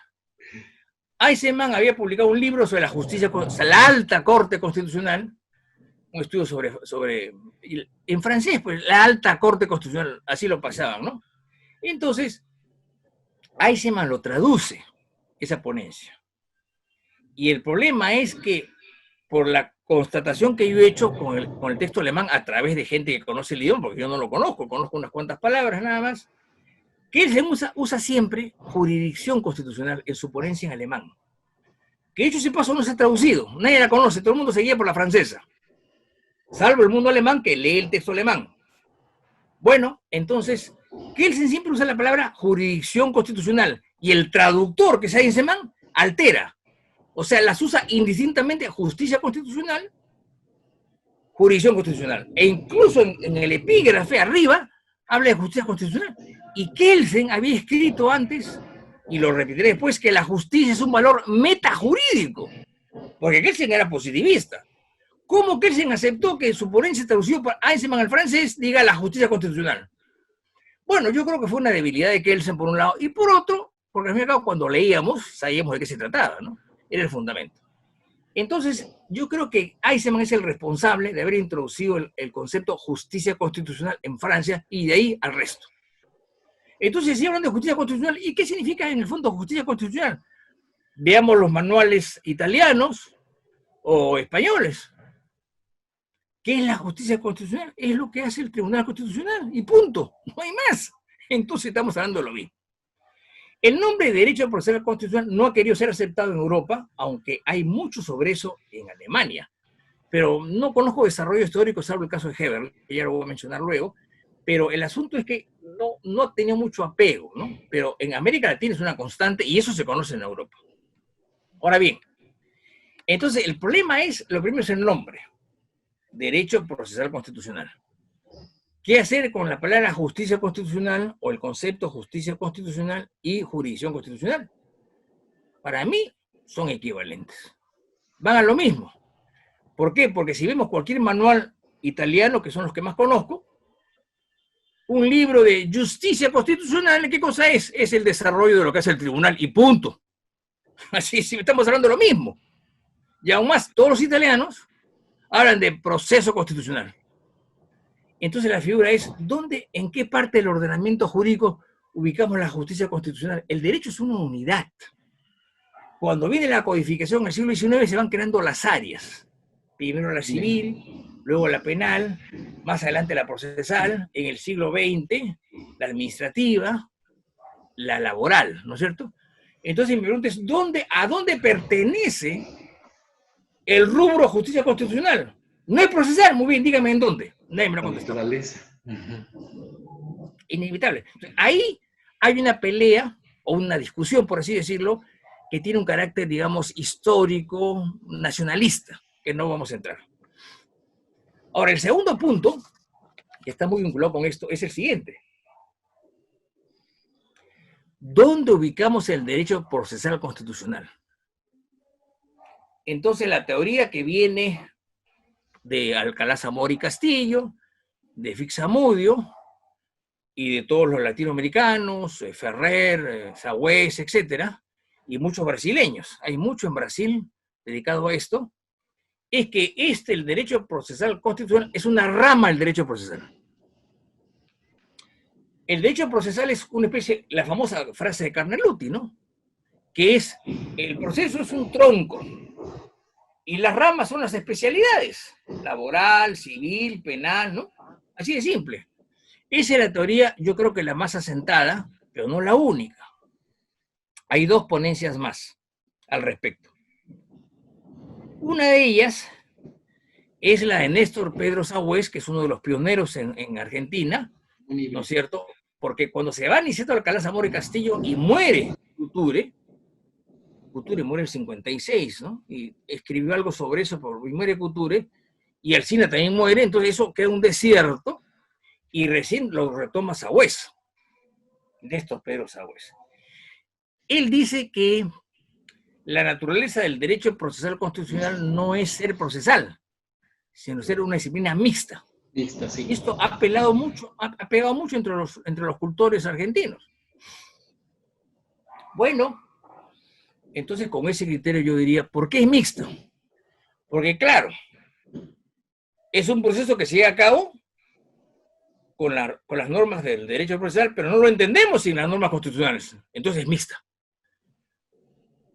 Eisenman había publicado un libro sobre la justicia, la alta corte constitucional, un estudio en francés, pues la alta corte constitucional, así lo pasaban, ¿no? Entonces, Eisenman lo traduce, esa ponencia. Y el problema es que, por la constatación que yo he hecho con el texto alemán a través de gente que conoce el idioma, porque yo no lo conozco unas cuantas palabras nada más, que él usa siempre jurisdicción constitucional en su ponencia en alemán. Que dicho ese paso no se ha traducido, nadie la conoce, todo el mundo se guía por la francesa, salvo el mundo alemán que lee el texto alemán. Bueno, entonces, Kelsen siempre usa la palabra jurisdicción constitucional y el traductor, que es Eisenman, altera. O sea, las usa indistintamente justicia constitucional, jurisdicción constitucional. E incluso en el epígrafe arriba habla de justicia constitucional. Y Kelsen había escrito antes, y lo repetiré después, que la justicia es un valor metajurídico. Porque Kelsen era positivista. ¿Cómo Kelsen aceptó que su ponencia traducido por Eisenman al francés diga la justicia constitucional? Bueno, yo creo que fue una debilidad de Kelsen por un lado, y por otro, porque al fin y al cabo cuando leíamos, sabíamos de qué se trataba, ¿no? Era el fundamento. Entonces, yo creo que Eisenman es el responsable de haber introducido el concepto justicia constitucional en Francia y de ahí al resto. Entonces, si hablan de justicia constitucional, ¿y qué significa en el fondo justicia constitucional? Veamos los manuales italianos o españoles. ¿Qué es la justicia constitucional? Es lo que hace el Tribunal Constitucional y punto, no hay más. Entonces estamos hablando de lo mismo. El nombre de derecho procesal constitucional no ha querido ser aceptado en Europa, aunque hay mucho sobre eso en Alemania. Pero no conozco desarrollo histórico, salvo el caso de Heber, que ya lo voy a mencionar luego. Pero el asunto es que no ha tenido mucho apego, ¿no? Pero en América Latina es una constante y eso se conoce en Europa. Ahora bien, entonces el problema es, lo primero es el nombre, derecho procesal constitucional. ¿Qué hacer con la palabra justicia constitucional o el concepto justicia constitucional y jurisdicción constitucional? Para mí son equivalentes. Van a lo mismo. ¿Por qué? Porque si vemos cualquier manual italiano, que son los que más conozco, un libro de justicia constitucional, ¿qué cosa es? Es el desarrollo de lo que hace el tribunal y punto. Así, si estamos hablando de lo mismo. Y aún más, todos los italianos hablan de proceso constitucional. Entonces la figura es, ¿dónde, en qué parte del ordenamiento jurídico ubicamos la justicia constitucional? El derecho es una unidad. Cuando viene la codificación en el siglo XIX se van creando las áreas. Primero la civil, luego la penal, más adelante la procesal, en el siglo XX la administrativa, la laboral, ¿no es cierto? Entonces mi pregunta es, ¿a dónde pertenece el rubro justicia constitucional? No es procesal, muy bien, dígame en dónde. Nadie me lo contestó. Inevitable. Ahí hay una pelea o una discusión, por así decirlo, que tiene un carácter, digamos, histórico, nacionalista, que no vamos a entrar. Ahora, el segundo punto, que está muy vinculado con esto, es el siguiente. ¿Dónde ubicamos el derecho procesal constitucional? Entonces, la teoría que viene de Alcalá Zamora y Castillo, de Fixamudio, y de todos los latinoamericanos, Ferrer, Sagüez, etcétera, y muchos brasileños, hay mucho en Brasil dedicado a esto, es que el derecho procesal constitucional es una rama del derecho procesal. El derecho procesal es una especie, la famosa frase de Carneluti, ¿no? Que es, el proceso es un tronco, y las ramas son las especialidades, laboral, civil, penal, ¿no? Así de simple. Esa es la teoría, yo creo que la más asentada, pero no la única. Hay dos ponencias más al respecto. Una de ellas es la de Néstor Pedro Sagüez, que es uno de los pioneros en Argentina, ¿no es cierto? Porque cuando se va Niceto Alcalá Zamora y Castillo y muere Couture muere en el 56, ¿no? Y escribió algo sobre eso, y muere Couture, y Alsina también muere, entonces eso queda un desierto, y recién lo retoma Sagüez, Néstor Pedro Sagüez. Él dice que la naturaleza del derecho procesal constitucional no es ser procesal, sino ser una disciplina mixta. Mixta, sí. Esto ha pegado mucho entre los cultores argentinos. Bueno, entonces con ese criterio yo diría, ¿por qué es mixto? Porque claro, es un proceso que se lleva a cabo con las normas del derecho procesal, pero no lo entendemos sin las normas constitucionales. Entonces es mixta.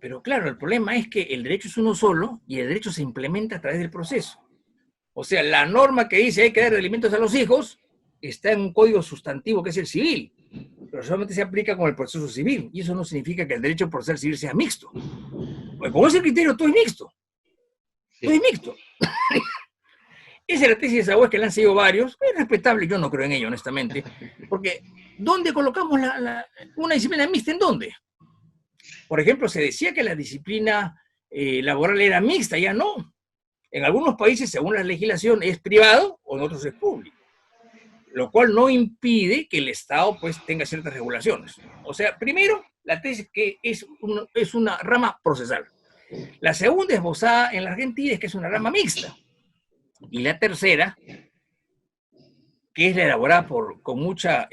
Pero claro, el problema es que el derecho es uno solo y el derecho se implementa a través del proceso. O sea, la norma que dice hay que dar alimentos a los hijos está en un código sustantivo que es el civil, pero solamente se aplica con el proceso civil, y eso no significa que el derecho procesal civil sea mixto. Porque con ese criterio todo es mixto. Sí. Todo es mixto. Esa es la tesis de Sagüez, que la han seguido varios. Es respetable, yo no creo en ello, honestamente. Porque, ¿dónde colocamos una disciplina mixta? ¿En dónde? Por ejemplo, se decía que la disciplina laboral era mixta, ya no. En algunos países, según la legislación, es privado o en otros es público. Lo cual no impide que el Estado pues tenga ciertas regulaciones. O sea, primero, la tesis que es una rama procesal. La segunda, esbozada en la Argentina, es que es una rama mixta. Y la tercera, que es la elaborada con mucha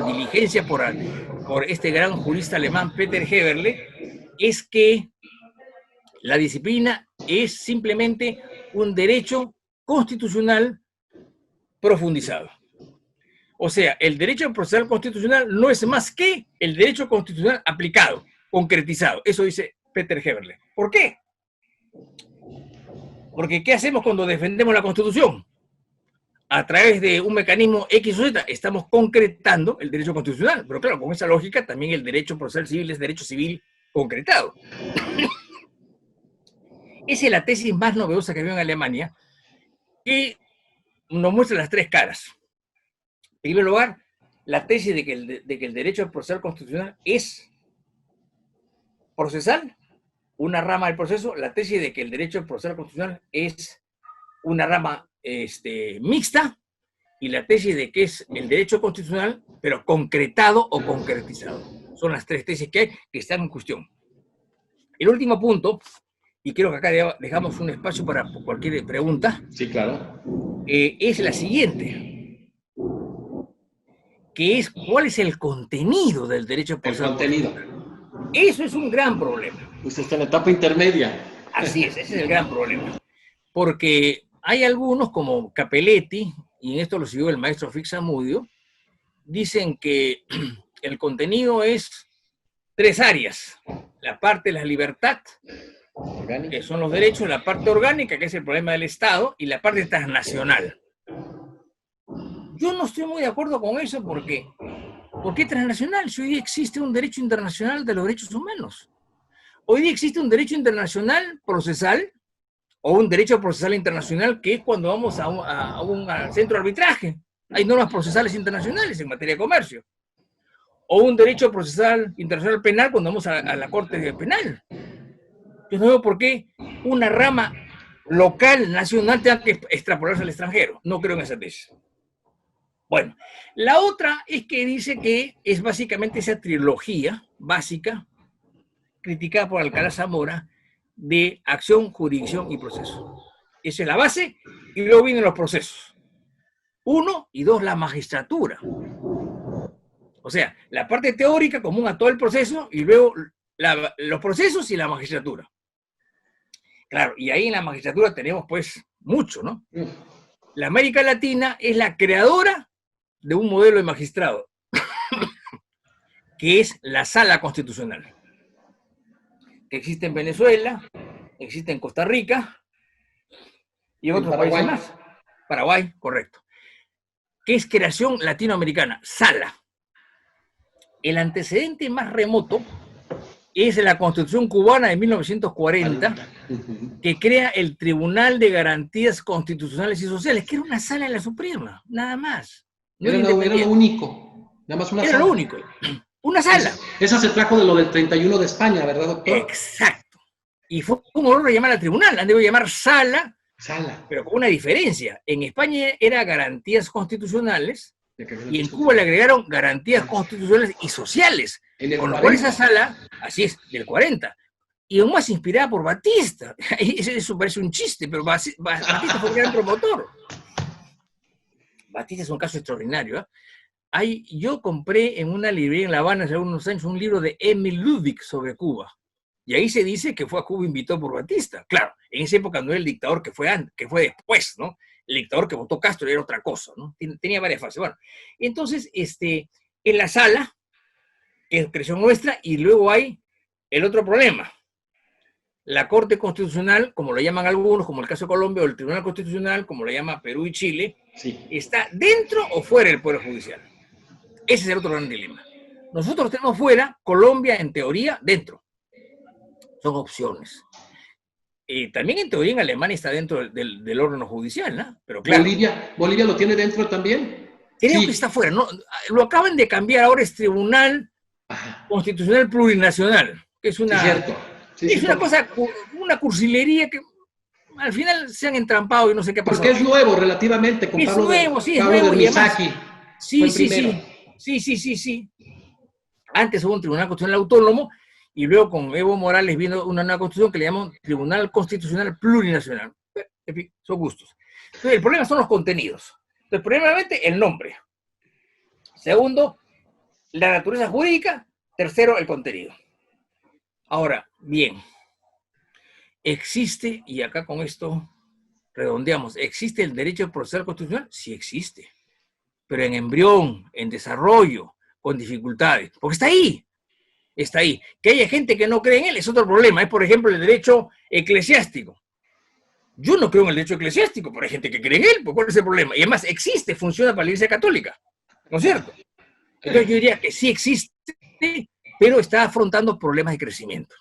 diligencia por este gran jurista alemán Peter Heberle, es que la disciplina es simplemente un derecho constitucional profundizado. O sea, el derecho procesal constitucional no es más que el derecho constitucional aplicado, concretizado. Eso dice Peter Heberle. ¿Por qué? Porque ¿qué hacemos cuando defendemos la Constitución? a través de un mecanismo X o Z, estamos concretando el derecho constitucional. Pero claro, con esa lógica también el derecho procesal civil es derecho civil concretado. Esa es la tesis más novedosa que veo en Alemania, que nos muestra las tres caras. En primer lugar, la tesis de que el derecho procesal constitucional es procesal, una rama del proceso, la tesis de que el derecho procesal constitucional es una rama mixta, y la tesis de que es el derecho constitucional, pero concretado o concretizado. Son las tres tesis que hay, que están en cuestión. El último punto, y creo que acá dejamos un espacio para cualquier pregunta. Sí, claro. Es la siguiente, que es cuál es el contenido del derecho procesal constitucional. El contenido. Eso es un gran problema. Usted está en la etapa intermedia. Así es, ese es el gran problema. Porque hay algunos, como Capelletti, y en esto lo siguió el maestro Fixamudio, dicen que el contenido es tres áreas. La parte de la libertad, orgánica, que son los derechos, la parte orgánica, que es el problema del Estado, y la parte transnacional. Yo no estoy muy de acuerdo con eso porque ¿por qué transnacional? Si hoy día existe un derecho internacional de los derechos humanos. Hoy día existe un derecho internacional procesal o un derecho procesal internacional, que es cuando vamos a un centro de arbitraje. Hay normas procesales internacionales en materia de comercio. O un derecho procesal internacional penal cuando vamos a la Corte Penal. Yo no veo por qué una rama local, nacional, tenga que extrapolarse al extranjero. No creo en esa tesis. Bueno, la otra es que dice que es básicamente esa trilogía básica, criticada por Alcalá Zamora, de acción, jurisdicción y proceso. Esa es la base, y luego vienen los procesos. 1 y 2, la magistratura. O sea, la parte teórica común a todo el proceso, y luego los procesos y la magistratura. Claro, y ahí en la magistratura tenemos pues mucho, ¿no? La América Latina es la creadora de un modelo de magistrado, que es la Sala Constitucional, que existe en Venezuela, existe en Costa Rica y en otros países más. Paraguay, correcto. Que es creación latinoamericana, Sala. El antecedente más remoto es la Constitución cubana de 1940, que crea el Tribunal de Garantías Constitucionales y Sociales, que era una sala de la Suprema, nada más. No era lo único. Nada más una sala. Era lo único. Una sala. Esa se trajo de lo del 31 de España, ¿verdad, doctor? Exacto. Y fue un horror llamar al tribunal. Han debido llamar sala, pero con una diferencia. En España era garantías constitucionales y en Cuba le agregaron garantías constitucionales y sociales. Con lo cual esa sala, así es, del 40. Y aún más inspirada por Batista. Eso parece un chiste, pero Batista fue un gran promotor. Batista es un caso extraordinario. Yo compré en una librería en La Habana hace unos años un libro de Emil Ludwig sobre Cuba. Y ahí se dice que fue a Cuba invitado por Batista. Claro, en esa época no era el dictador que fue después, ¿no? El dictador que votó Castro era otra cosa, ¿no? Tenía varias fases. Bueno, entonces, en la sala, que es creación nuestra, y luego hay el otro problema. La Corte Constitucional, como lo llaman algunos, como el caso de Colombia, o el Tribunal Constitucional, como lo llama Perú y Chile, sí, ¿está dentro o fuera del Poder Judicial? Ese es el otro gran dilema. Nosotros tenemos fuera, Colombia en teoría dentro. Son opciones. También en teoría en Alemania está dentro del órgano judicial, ¿no? Pero claro, ¿Bolivia lo tiene dentro también? Creo que está fuera, ¿no? Lo acaban de cambiar, ahora es Tribunal Constitucional Plurinacional, que es una... Sí, cierto. Sí, es una cosa, una cursilería que al final se han entrampado y no sé qué pasó. Porque es nuevo relativamente. Con es Pablo nuevo, de, sí, es Pablo nuevo. De Misaki, Sí. Antes hubo un Tribunal Constitucional Autónomo y luego con Evo Morales vino una nueva constitución que le llaman Tribunal Constitucional Plurinacional. En fin, son gustos. Entonces, el problema son los contenidos. Entonces, primeramente, el nombre. Segundo, la naturaleza jurídica. Tercero, el contenido. Ahora, bien, existe, y acá con esto redondeamos, ¿existe el derecho procesal constitucional? Sí existe, pero en embrión, en desarrollo, con dificultades, porque está ahí. Que haya gente que no cree en él es otro problema, es por ejemplo el derecho eclesiástico. Yo no creo en el derecho eclesiástico, pero hay gente que cree en él, pues ¿cuál es el problema? Y además existe, funciona para la Iglesia Católica, ¿no es cierto? Entonces yo diría que sí existe, pero está afrontando problemas de crecimiento.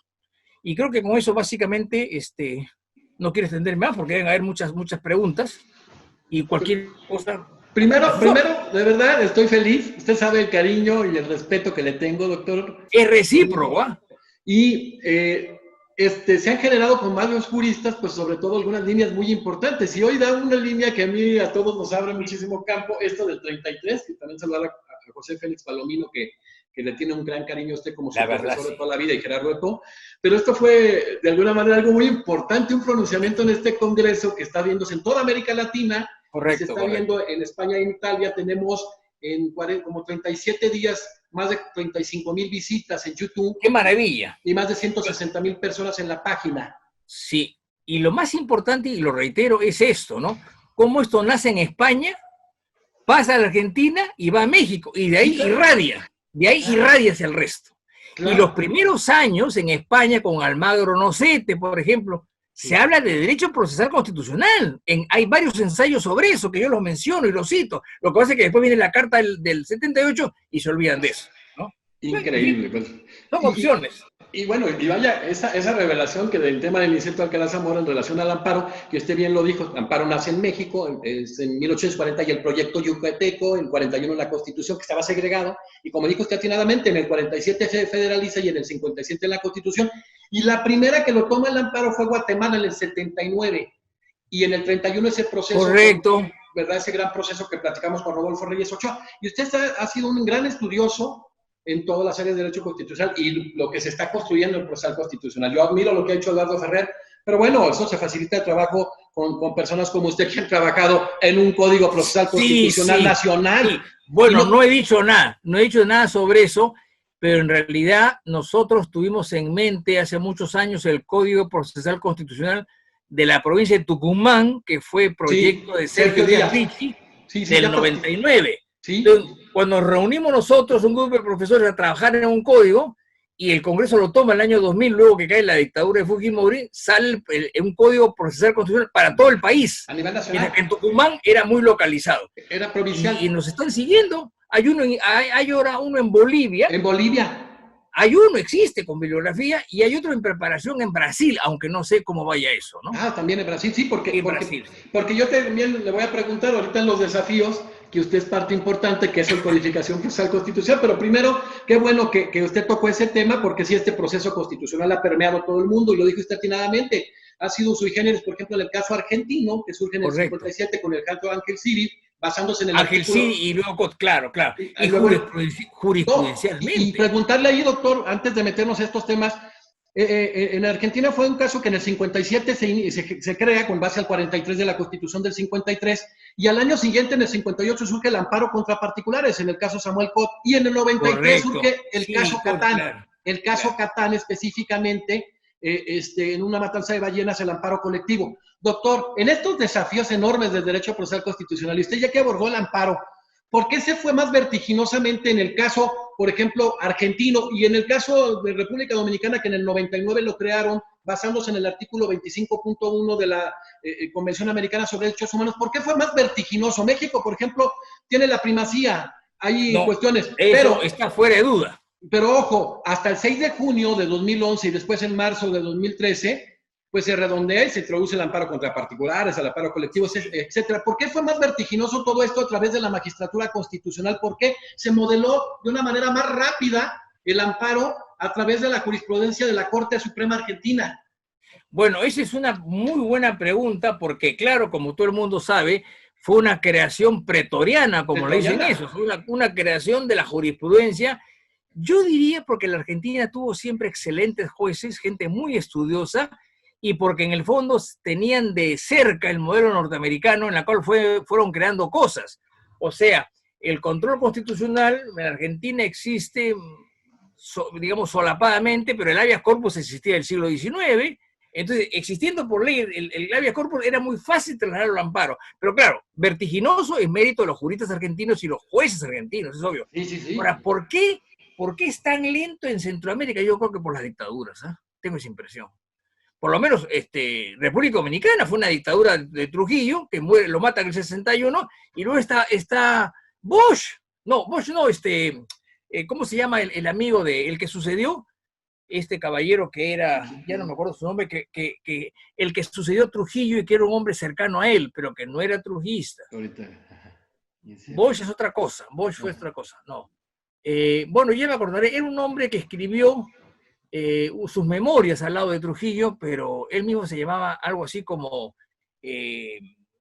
Y creo que con eso básicamente, no quiero extender más porque deben haber muchas preguntas y cualquier cosa. Primero, de verdad, estoy feliz. Usted sabe el cariño y el respeto que le tengo, doctor. Es recíproco, ¿ah? Y se han generado con varios juristas, pues sobre todo algunas líneas muy importantes. Y hoy da una línea que a mí, a todos nos abre muchísimo campo, esto del 33, que también saludar a José Félix Palomino, que le tiene un gran cariño a usted como su profesor de toda la vida, y Gerardo Eco. Pero esto fue, de alguna manera, algo muy importante, un pronunciamiento en este congreso que está viéndose en toda América Latina. Correcto, se está viendo en España y en Italia. Tenemos en como 37 días más de 35,000 visitas en YouTube. ¡Qué maravilla! Y más de 160,000 personas en la página. Sí, y lo más importante, y lo reitero, es esto, ¿no? Cómo esto nace en España, pasa a la Argentina y va a México, y de ahí irradia, hacia el resto. Claro. Y los primeros años en España, con Almagro Nocete, por ejemplo, se habla de derecho procesal constitucional. Hay varios ensayos sobre eso que yo los menciono y los cito. Lo que pasa es que después viene la carta del 78 y se olvidan de eso, ¿no? Increíble. Pues. Son opciones. Y bueno, y vaya, esa revelación que del tema del Iniceto Alcalá Zamora en relación al amparo, que usted bien lo dijo, amparo nace en México, es en 1840 y el proyecto yucateco, en 41 la Constitución, que estaba segregado, y como dijo usted atinadamente, en el 47 se federaliza y en el 57 la Constitución, y la primera que lo toma el amparo fue Guatemala en el 79, y en el 31 ese proceso. Correcto. ¿Verdad? Ese gran proceso que platicamos con Rodolfo Reyes Ochoa. Y usted ha sido un gran estudioso en todas las áreas de derecho constitucional y lo que se está construyendo en el procesal constitucional. Yo admiro lo que ha hecho Eduardo Ferrer, pero bueno, eso se facilita el trabajo con personas como usted que han trabajado en un código procesal constitucional nacional. Sí. Bueno, no he dicho nada sobre eso, pero en realidad nosotros tuvimos en mente hace muchos años el Código Procesal Constitucional de la provincia de Tucumán, que fue proyecto de Sergio Díaz Ricci, del 99. ¿Sí? Entonces, cuando nos reunimos nosotros, un grupo de profesores, a trabajar en un código, y el Congreso lo toma en el año 2000, luego que cae la dictadura de Fujimori, sale un código procesal constitucional para todo el país. A nivel nacional. Mientras que en Tucumán era muy localizado. Era provincial. Y nos están siguiendo. Hay ahora uno en Bolivia. En Bolivia. Hay uno, existe, con bibliografía, y hay otro en preparación en Brasil, aunque no sé cómo vaya eso, ¿no? Ah, también en Brasil, sí, porque Brasil. Porque yo también le voy a preguntar ahorita en los desafíos, que usted es parte importante, que es la codificación procesal constitucional, pero primero, qué bueno que usted tocó ese tema, porque sí, este proceso constitucional ha permeado todo el mundo, y lo dijo usted atinadamente, ha sido sui generis, por ejemplo, en el caso argentino, que surge en el 57 con el caso Ángel Siri, basándose en el Ángel Siri y luego, claro. Y luego, jurisprudencialmente. Y preguntarle ahí, doctor, antes de meternos a estos temas, en Argentina fue un caso que en el 57 se crea con base al 43 de la Constitución del 53, y al año siguiente, en el 58, surge el amparo contra particulares, en el caso Samuel Cot, y en el 93 surge el caso Catán. Claro. El caso Catán específicamente, en una matanza de ballenas, el amparo colectivo. Doctor, en estos desafíos enormes del derecho procesal constitucional, y usted ya que abordó el amparo, ¿por qué se fue más vertiginosamente en el caso, por ejemplo, argentino, y en el caso de República Dominicana, que en el 99 lo crearon, basándose en el artículo 25.1 de la Convención Americana sobre Derechos Humanos? ¿Por qué fue más vertiginoso? México, por ejemplo, tiene la primacía, hay cuestiones. Pero está fuera de duda. Pero ojo, hasta el 6 de junio de 2011 y después en marzo de 2013, pues se redondea y se introduce el amparo contra particulares, el amparo colectivo, etcétera. ¿Por qué fue más vertiginoso todo esto a través de la magistratura constitucional? ¿Por qué se modeló de una manera más rápida el amparo a través de la jurisprudencia de la Corte Suprema Argentina? Bueno, esa es una muy buena pregunta porque, claro, como todo el mundo sabe, fue una creación pretoriana, como le dicen eso, fue una creación de la jurisprudencia. Yo diría porque la Argentina tuvo siempre excelentes jueces, gente muy estudiosa, y porque en el fondo tenían de cerca el modelo norteamericano en la cual fueron creando cosas. O sea, el control constitucional en Argentina existe, digamos, solapadamente, pero el habeas corpus existía del siglo XIX. Entonces, existiendo por ley el habeas corpus, era muy fácil trasladarlo al amparo. Pero claro, vertiginoso es mérito de los juristas argentinos y los jueces argentinos, es obvio. Sí. Ahora, ¿por qué es tan lento en Centroamérica? Yo creo que por las dictaduras, ¿eh? Tengo esa impresión. por lo menos República Dominicana fue una dictadura de Trujillo, que muere, lo matan en el 61, y luego está Bosch, no, ¿cómo se llama el amigo el que sucedió? Este caballero que era, ya no me acuerdo su nombre, el que sucedió a Trujillo y que era un hombre cercano a él, pero que no era trujista. Bosch es otra cosa, Bosch fue otra cosa, no. Bueno, ya me acordaré, era un hombre que escribió sus memorias al lado de Trujillo, pero él mismo se llamaba algo así como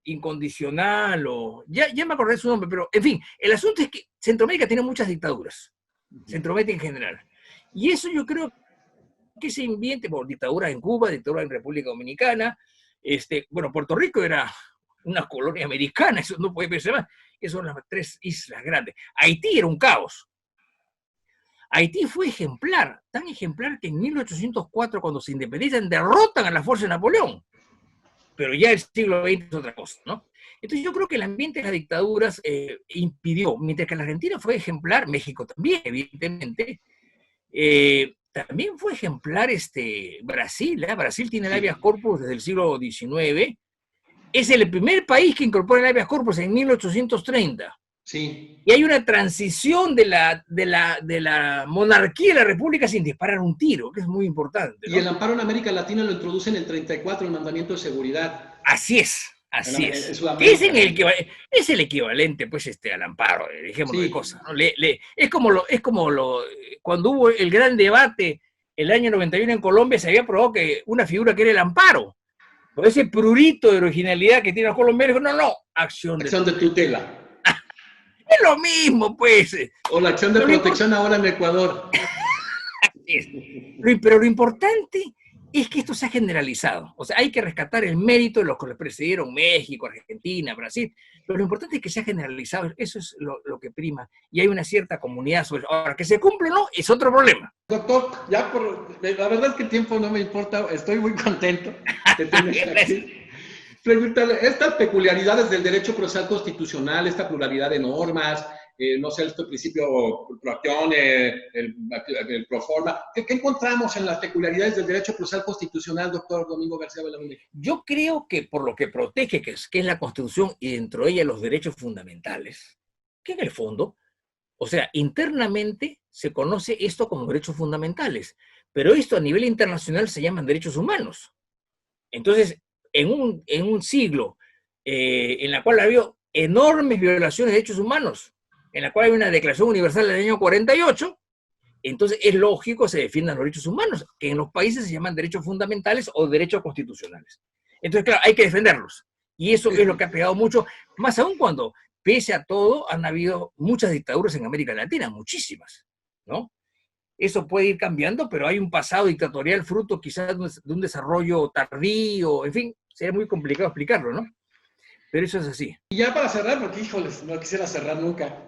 incondicional, o ya me acordé su nombre, pero en fin, el asunto es que Centroamérica tiene muchas dictaduras, Centroamérica en general, y eso yo creo que se invierte por dictadura en Cuba, dictadura en República Dominicana, bueno, Puerto Rico era una colonia americana, eso no puede verse más, esas son las 3 islas grandes. Haití era un caos. Haití fue ejemplar, tan ejemplar que en 1804, cuando se independizan, derrotan a la fuerza de Napoleón. Pero ya el siglo XX es otra cosa, ¿no? Entonces yo creo que el ambiente de las dictaduras impidió, mientras que la Argentina fue ejemplar, México también, evidentemente, también fue ejemplar Brasil, ¿eh? Brasil tiene el habeas corpus desde el siglo XIX, es el primer país que incorpora el habeas corpus en 1830. Sí. Y hay una transición de la monarquía y la república sin disparar un tiro, que es muy importante, ¿no? Y el amparo en América Latina lo introduce en el 34, el mandamiento de seguridad. Así es. Así es. Es el equivalente, pues, al amparo, dejémoslo de cosas, ¿no? Es como cuando hubo el gran debate el año 91 en Colombia, se había probado que una figura que era el amparo, por ese prurito de originalidad que tienen los colombianos, no, acción de tutela. Es lo mismo, pues. O la acción de protección ahora en Ecuador. Pero lo importante es que esto se ha generalizado. O sea, hay que rescatar el mérito de los que les precedieron, México, Argentina, Brasil, pero lo importante es que se ha generalizado. Eso es lo que prima. Y hay una cierta comunidad sobre eso. Ahora, que se cumple o no, es otro problema. Doctor, la verdad es que el tiempo no me importa. Estoy muy contento de tener aquí. Preguntarle, estas peculiaridades del derecho procesal constitucional, esta pluralidad de normas, no sé, este principio proacción, el proforma, ¿qué encontramos en las peculiaridades del derecho procesal constitucional, doctor Domingo García Belaúnde? Yo creo que por lo que protege, que es la Constitución y dentro de ella los derechos fundamentales, que en el fondo, o sea, internamente se conoce esto como derechos fundamentales, pero esto a nivel internacional se llaman derechos humanos. Entonces, en un siglo en la cual ha habido enormes violaciones de derechos humanos, en la cual hay una Declaración Universal del año 48, entonces es lógico que se defiendan los derechos humanos, que en los países se llaman derechos fundamentales o derechos constitucionales. Entonces, claro, hay que defenderlos. Y eso es lo que ha pegado mucho, más aún cuando, pese a todo, han habido muchas dictaduras en América Latina, muchísimas, ¿no? Eso puede ir cambiando, pero hay un pasado dictatorial fruto quizás de un desarrollo tardío, en fin, sería muy complicado explicarlo, ¿no? Pero eso es así. Y ya para cerrar, porque híjoles, no quisiera cerrar nunca.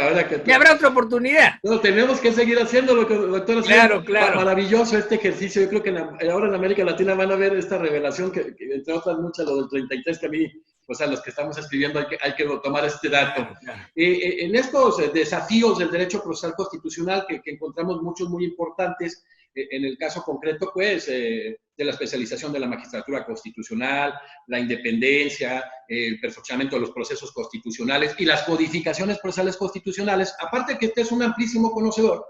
Ahora que ya habrá otra oportunidad. No, tenemos que seguir haciéndolo, doctor. Claro. Maravilloso este ejercicio. Yo creo que ahora en América Latina van a ver esta revelación, que entre otras muchas, lo del 33, que a mí, o sea, los que estamos escribiendo hay que tomar este dato. Claro. En estos desafíos del derecho procesal constitucional, que encontramos muchos muy importantes, en el caso concreto, pues, de la especialización de la magistratura constitucional, la independencia, el perfeccionamiento de los procesos constitucionales y las codificaciones procesales constitucionales. Aparte que usted es un amplísimo conocedor,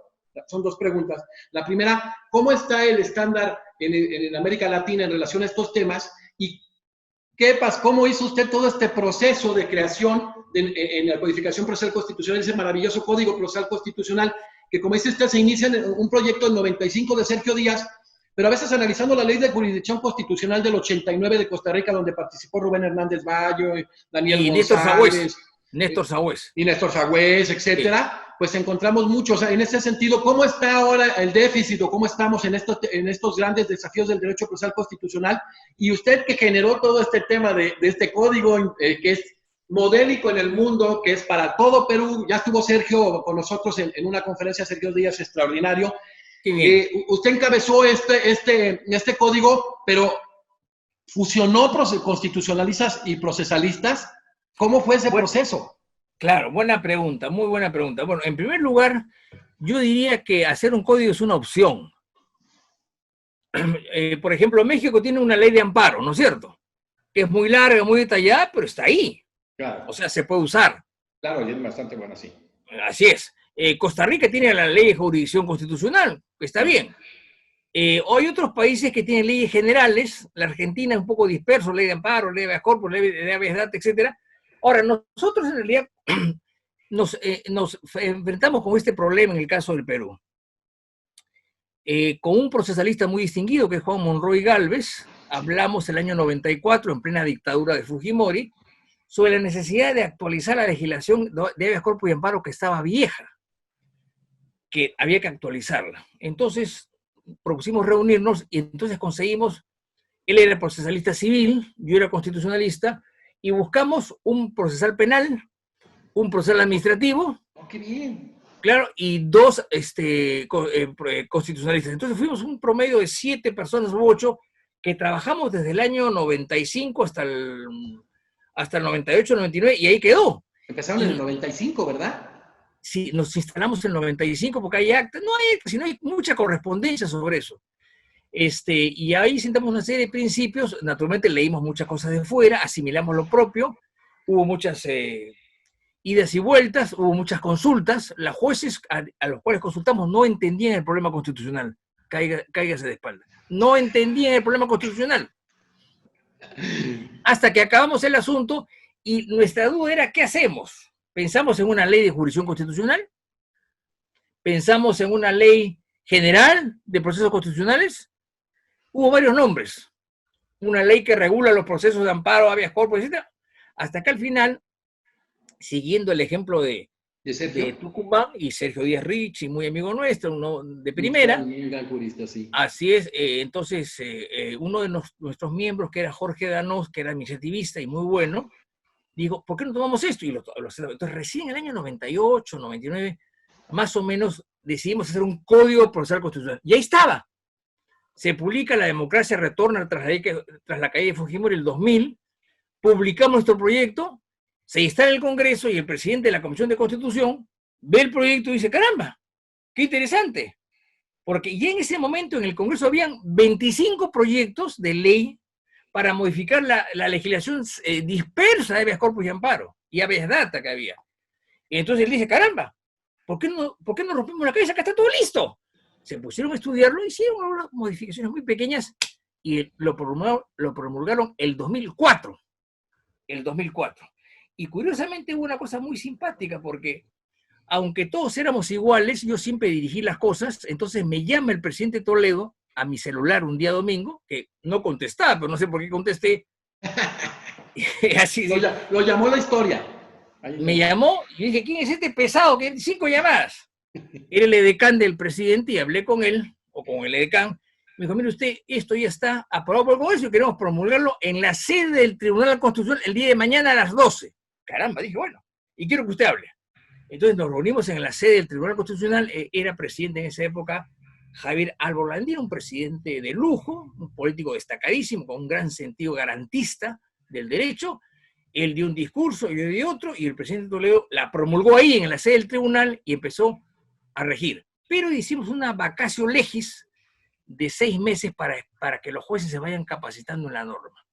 son 2 preguntas. La primera, ¿cómo está el estándar en América Latina en relación a estos temas? Y ¿cómo hizo usted todo este proceso de creación en la codificación procesal constitucional, ese maravilloso código procesal constitucional, que como dice usted, se inicia en un proyecto del 95 de Sergio Díaz, pero a veces analizando la ley de jurisdicción constitucional del 89 de Costa Rica, donde participó Rubén Hernández Bayo, Daniel González, Néstor Sagüez. Y Néstor Sagüez, etcétera, sí. Pues encontramos mucho. O sea, en ese sentido, ¿cómo está ahora el déficit o cómo estamos en estos grandes desafíos del derecho procesal constitucional? Y usted que generó todo este tema de este código que es modélico en el mundo, que es para todo Perú. Ya estuvo Sergio con nosotros en una conferencia, Sergio Díaz, extraordinario. Usted encabezó este código, pero fusionó constitucionalistas y procesalistas. ¿Cómo fue ese proceso? Claro, buena pregunta, muy buena pregunta. Bueno, en primer lugar, yo diría que hacer un código es una opción. por ejemplo, México tiene una ley de amparo, ¿no es cierto? Que es muy larga, muy detallada, pero está ahí. Claro. O sea, se puede usar. Claro, y es bastante buena, sí. Así es. Costa Rica tiene la ley de jurisdicción constitucional, que está bien. Hay otros países que tienen leyes generales. La Argentina es un poco disperso, ley de amparo, ley de habeas corpus, ley de habeas data, etc. Ahora, nosotros en realidad nos enfrentamos con este problema en el caso del Perú. Con un procesalista muy distinguido que es Juan Monroy Gálvez, hablamos el año 94, en plena dictadura de Fujimori, sobre la necesidad de actualizar la legislación de habeas corpus y amparo que estaba vieja, que había que actualizarla. Entonces propusimos reunirnos y entonces conseguimos, él era procesalista civil, yo era constitucionalista, y buscamos un procesal penal, un procesal administrativo. Oh, ¡qué bien! Claro, y dos constitucionalistas. Entonces fuimos un promedio de 7 personas u 8 que trabajamos desde el año 95 hasta el 98, 99, y ahí quedó. Empezaron en el 95, ¿verdad? Sí, nos instalamos en el 95 porque hay actas, no hay actas, sino hay mucha correspondencia sobre eso. Y ahí sentamos una serie de principios, naturalmente leímos muchas cosas de fuera, asimilamos lo propio, hubo muchas idas y vueltas, hubo muchas consultas, los jueces a los cuales consultamos no entendían el problema constitucional, cáigase de espalda, no entendían el problema constitucional, hasta que acabamos el asunto y nuestra duda era, ¿qué hacemos? ¿Pensamos en una ley de jurisdicción constitucional? ¿Pensamos en una ley general de procesos constitucionales? Hubo varios nombres, una ley que regula los procesos de amparo, habeas corpus, etc. Hasta que al final, siguiendo el ejemplo de Tucumán y Sergio Díaz Ricci, muy amigo nuestro, uno de primera. Un gran jurista, sí. Así es, entonces uno de nuestros miembros, que era Jorge Danós, que era administrativista y muy bueno, dijo, ¿por qué no tomamos esto? Y entonces recién en el año 98, 99, más o menos, decidimos hacer un código procesal constitucional. Y ahí estaba. Se publica La democracia retorna tras la caída de Fujimori en el 2000, publicamos nuestro proyecto, se instala en el Congreso y el presidente de la Comisión de Constitución ve el proyecto y dice, caramba, qué interesante. Porque ya en ese momento en el Congreso habían 25 proyectos de ley para modificar la legislación dispersa de habeas corpus y amparo, y habeas data que había. Y entonces él dice, caramba, ¿por qué no rompemos la cabeza? Acá está todo listo. Se pusieron a estudiarlo, hicieron unas modificaciones muy pequeñas y lo promulgaron el 2004. El 2004. Y curiosamente hubo una cosa muy simpática porque, aunque todos éramos iguales, yo siempre dirigí las cosas, entonces me llama el presidente Toledo a mi celular un día domingo, que no contestaba, pero no sé por qué contesté. Así, lo llamó la historia. Me llamó y dije, ¿quién es este pesado? Que 5 llamadas. Era el edecán del presidente y hablé con él, o con el edecán. Me dijo, mire usted, esto ya está aprobado por el Congreso y queremos promulgarlo en la sede del Tribunal Constitucional el día de mañana a las 12. Caramba, dije, bueno, y quiero que usted hable. Entonces nos reunimos en la sede del Tribunal Constitucional, era presidente en esa época Javier Alborlandí, un presidente de lujo, un político destacadísimo, con un gran sentido garantista del derecho. Él dio un discurso, yo di otro, y el presidente Toledo la promulgó ahí en la sede del tribunal y empezó a regir. Pero hicimos una vacatio legis de 6 meses para que los jueces se vayan capacitando en la norma,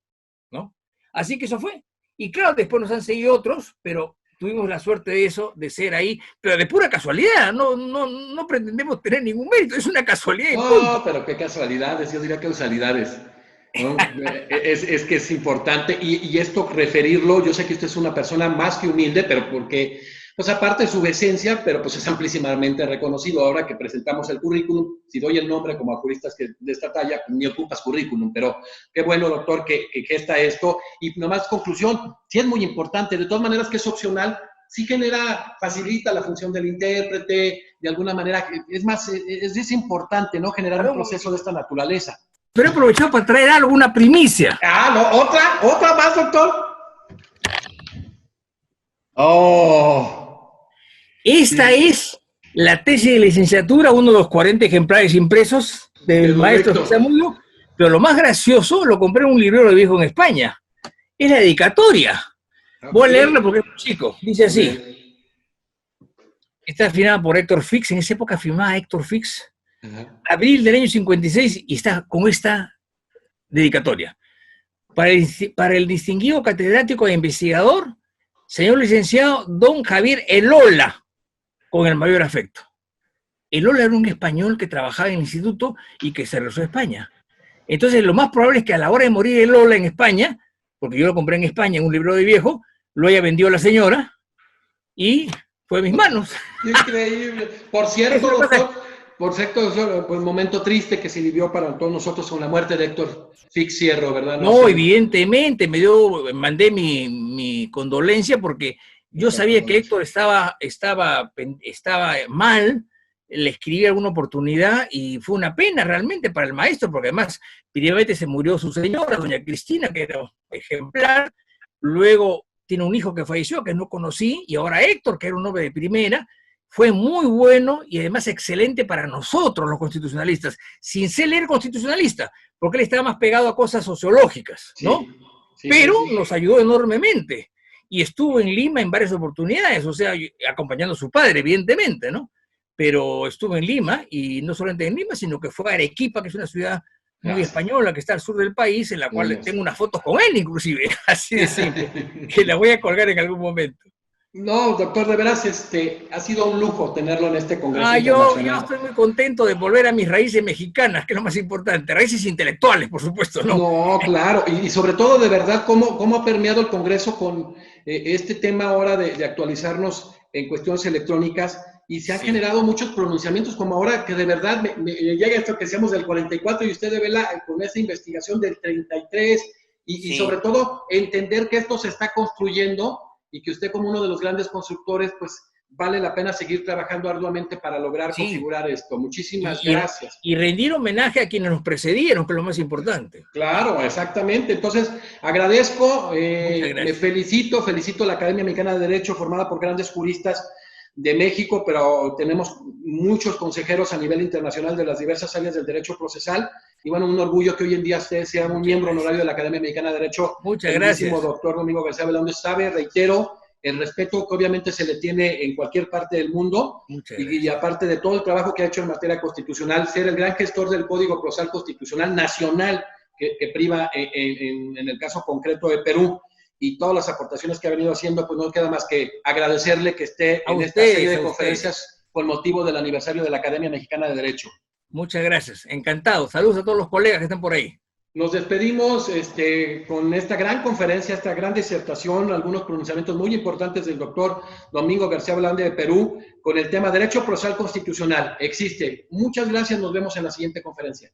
¿no? Así que eso fue. Y claro, después nos han seguido otros, pero tuvimos la suerte de eso, de ser ahí, pero de pura casualidad, no pretendemos tener ningún mérito, es una casualidad. No, pero qué casualidades, yo diría causalidades. ¿No? es que es importante, y esto referirlo, yo sé que usted es una persona más que humilde, pero porque, pues aparte de su esencia, pero pues es amplísimamente reconocido. Ahora que presentamos el currículum, si doy el nombre como a juristas de esta talla, ni ocupas currículum, pero qué bueno, doctor, que gesta esto. Y nomás conclusión, sí es muy importante, de todas maneras que es opcional, sí facilita la función del intérprete, de alguna manera, es más, es importante, ¿no? Generar un proceso de esta naturaleza. Pero he aprovechado para traer alguna primicia. ¿Otra más, doctor? Oh. Esta es la tesis de licenciatura, uno de los 40 ejemplares impresos del maestro Zamudio, pero lo más gracioso, lo compré en un librero de viejo en España. Es la dedicatoria. Voy a leerla porque es muy chico. Dice así. Está firmada por Héctor Fix. En esa época firmaba Héctor Fix. Abril del año 56, y está con esta dedicatoria. Para el distinguido catedrático e investigador, señor licenciado don Javier Elola, con el mayor afecto. Elola era un español que trabajaba en el instituto y que se regresó a España. Entonces, lo más probable es que a la hora de morir Elola en España, porque yo lo compré en España en un libro de viejo, lo haya vendido la señora y fue en mis manos. Increíble. Por cierto, doctor, pues momento triste que se vivió para todos nosotros con la muerte de Héctor Fix Fierro, ¿verdad? No, evidentemente, mandé mi condolencia porque yo sabía que Héctor estaba mal, le escribí alguna oportunidad y fue una pena realmente para el maestro, porque además, primeramente se murió su señora, doña Cristina, que era ejemplar, luego tiene un hijo que falleció, que no conocí, y ahora Héctor, que era un hombre de primera, fue muy bueno y además excelente para nosotros los constitucionalistas, sin ser él constitucionalista, porque él estaba más pegado a cosas sociológicas, ¿no? Sí, pero nos ayudó enormemente y estuvo en Lima en varias oportunidades, o sea, acompañando a su padre, evidentemente, ¿no? Pero estuvo en Lima, y no solamente en Lima, sino que fue a Arequipa, que es una ciudad muy española, que está al sur del país, en la cual tengo unas fotos con él, inclusive, así de simple, que la voy a colgar en algún momento. No, doctor, de veras, ha sido un lujo tenerlo en este congreso yo estoy muy contento de volver a mis raíces mexicanas, que es lo más importante, raíces intelectuales, por supuesto, ¿no? No, claro, y sobre todo, de verdad, cómo ha permeado el congreso con este tema ahora de actualizarnos en cuestiones electrónicas, y se han generado muchos pronunciamientos, como ahora que de verdad me llega esto que decíamos del 44, y usted ve con esa investigación del 33, y sobre todo entender que esto se está construyendo, y que usted como uno de los grandes constructores, pues vale la pena seguir trabajando arduamente para lograr configurar esto. Muchísimas gracias. Y rendir homenaje a quienes nos precedieron, que es lo más importante. Claro, exactamente. Entonces, agradezco, me felicito a la Academia Mexicana de Derecho, formada por grandes juristas de México, pero tenemos muchos consejeros a nivel internacional de las diversas áreas del derecho procesal, y bueno, un orgullo que hoy en día usted sea un miembro honorario de la Academia Mexicana de Derecho. Muchas gracias. Doctor Domingo García Belaúnde, sabe, reitero, el respeto que obviamente se le tiene en cualquier parte del mundo, y aparte de todo el trabajo que ha hecho en materia constitucional, ser el gran gestor del Código Procesal Constitucional Nacional que priva en el caso concreto de Perú, y todas las aportaciones que ha venido haciendo, pues no queda más que agradecerle que esté en esta serie de conferencias con motivo del aniversario de la Academia Mexicana de Derecho. Muchas gracias, encantado. Saludos a todos los colegas que están por ahí. Nos despedimos con esta gran conferencia, esta gran disertación, algunos pronunciamientos muy importantes del doctor Domingo García Belaúnde de Perú, con el tema Derecho Procesal Constitucional. Existe. Muchas gracias, nos vemos en la siguiente conferencia.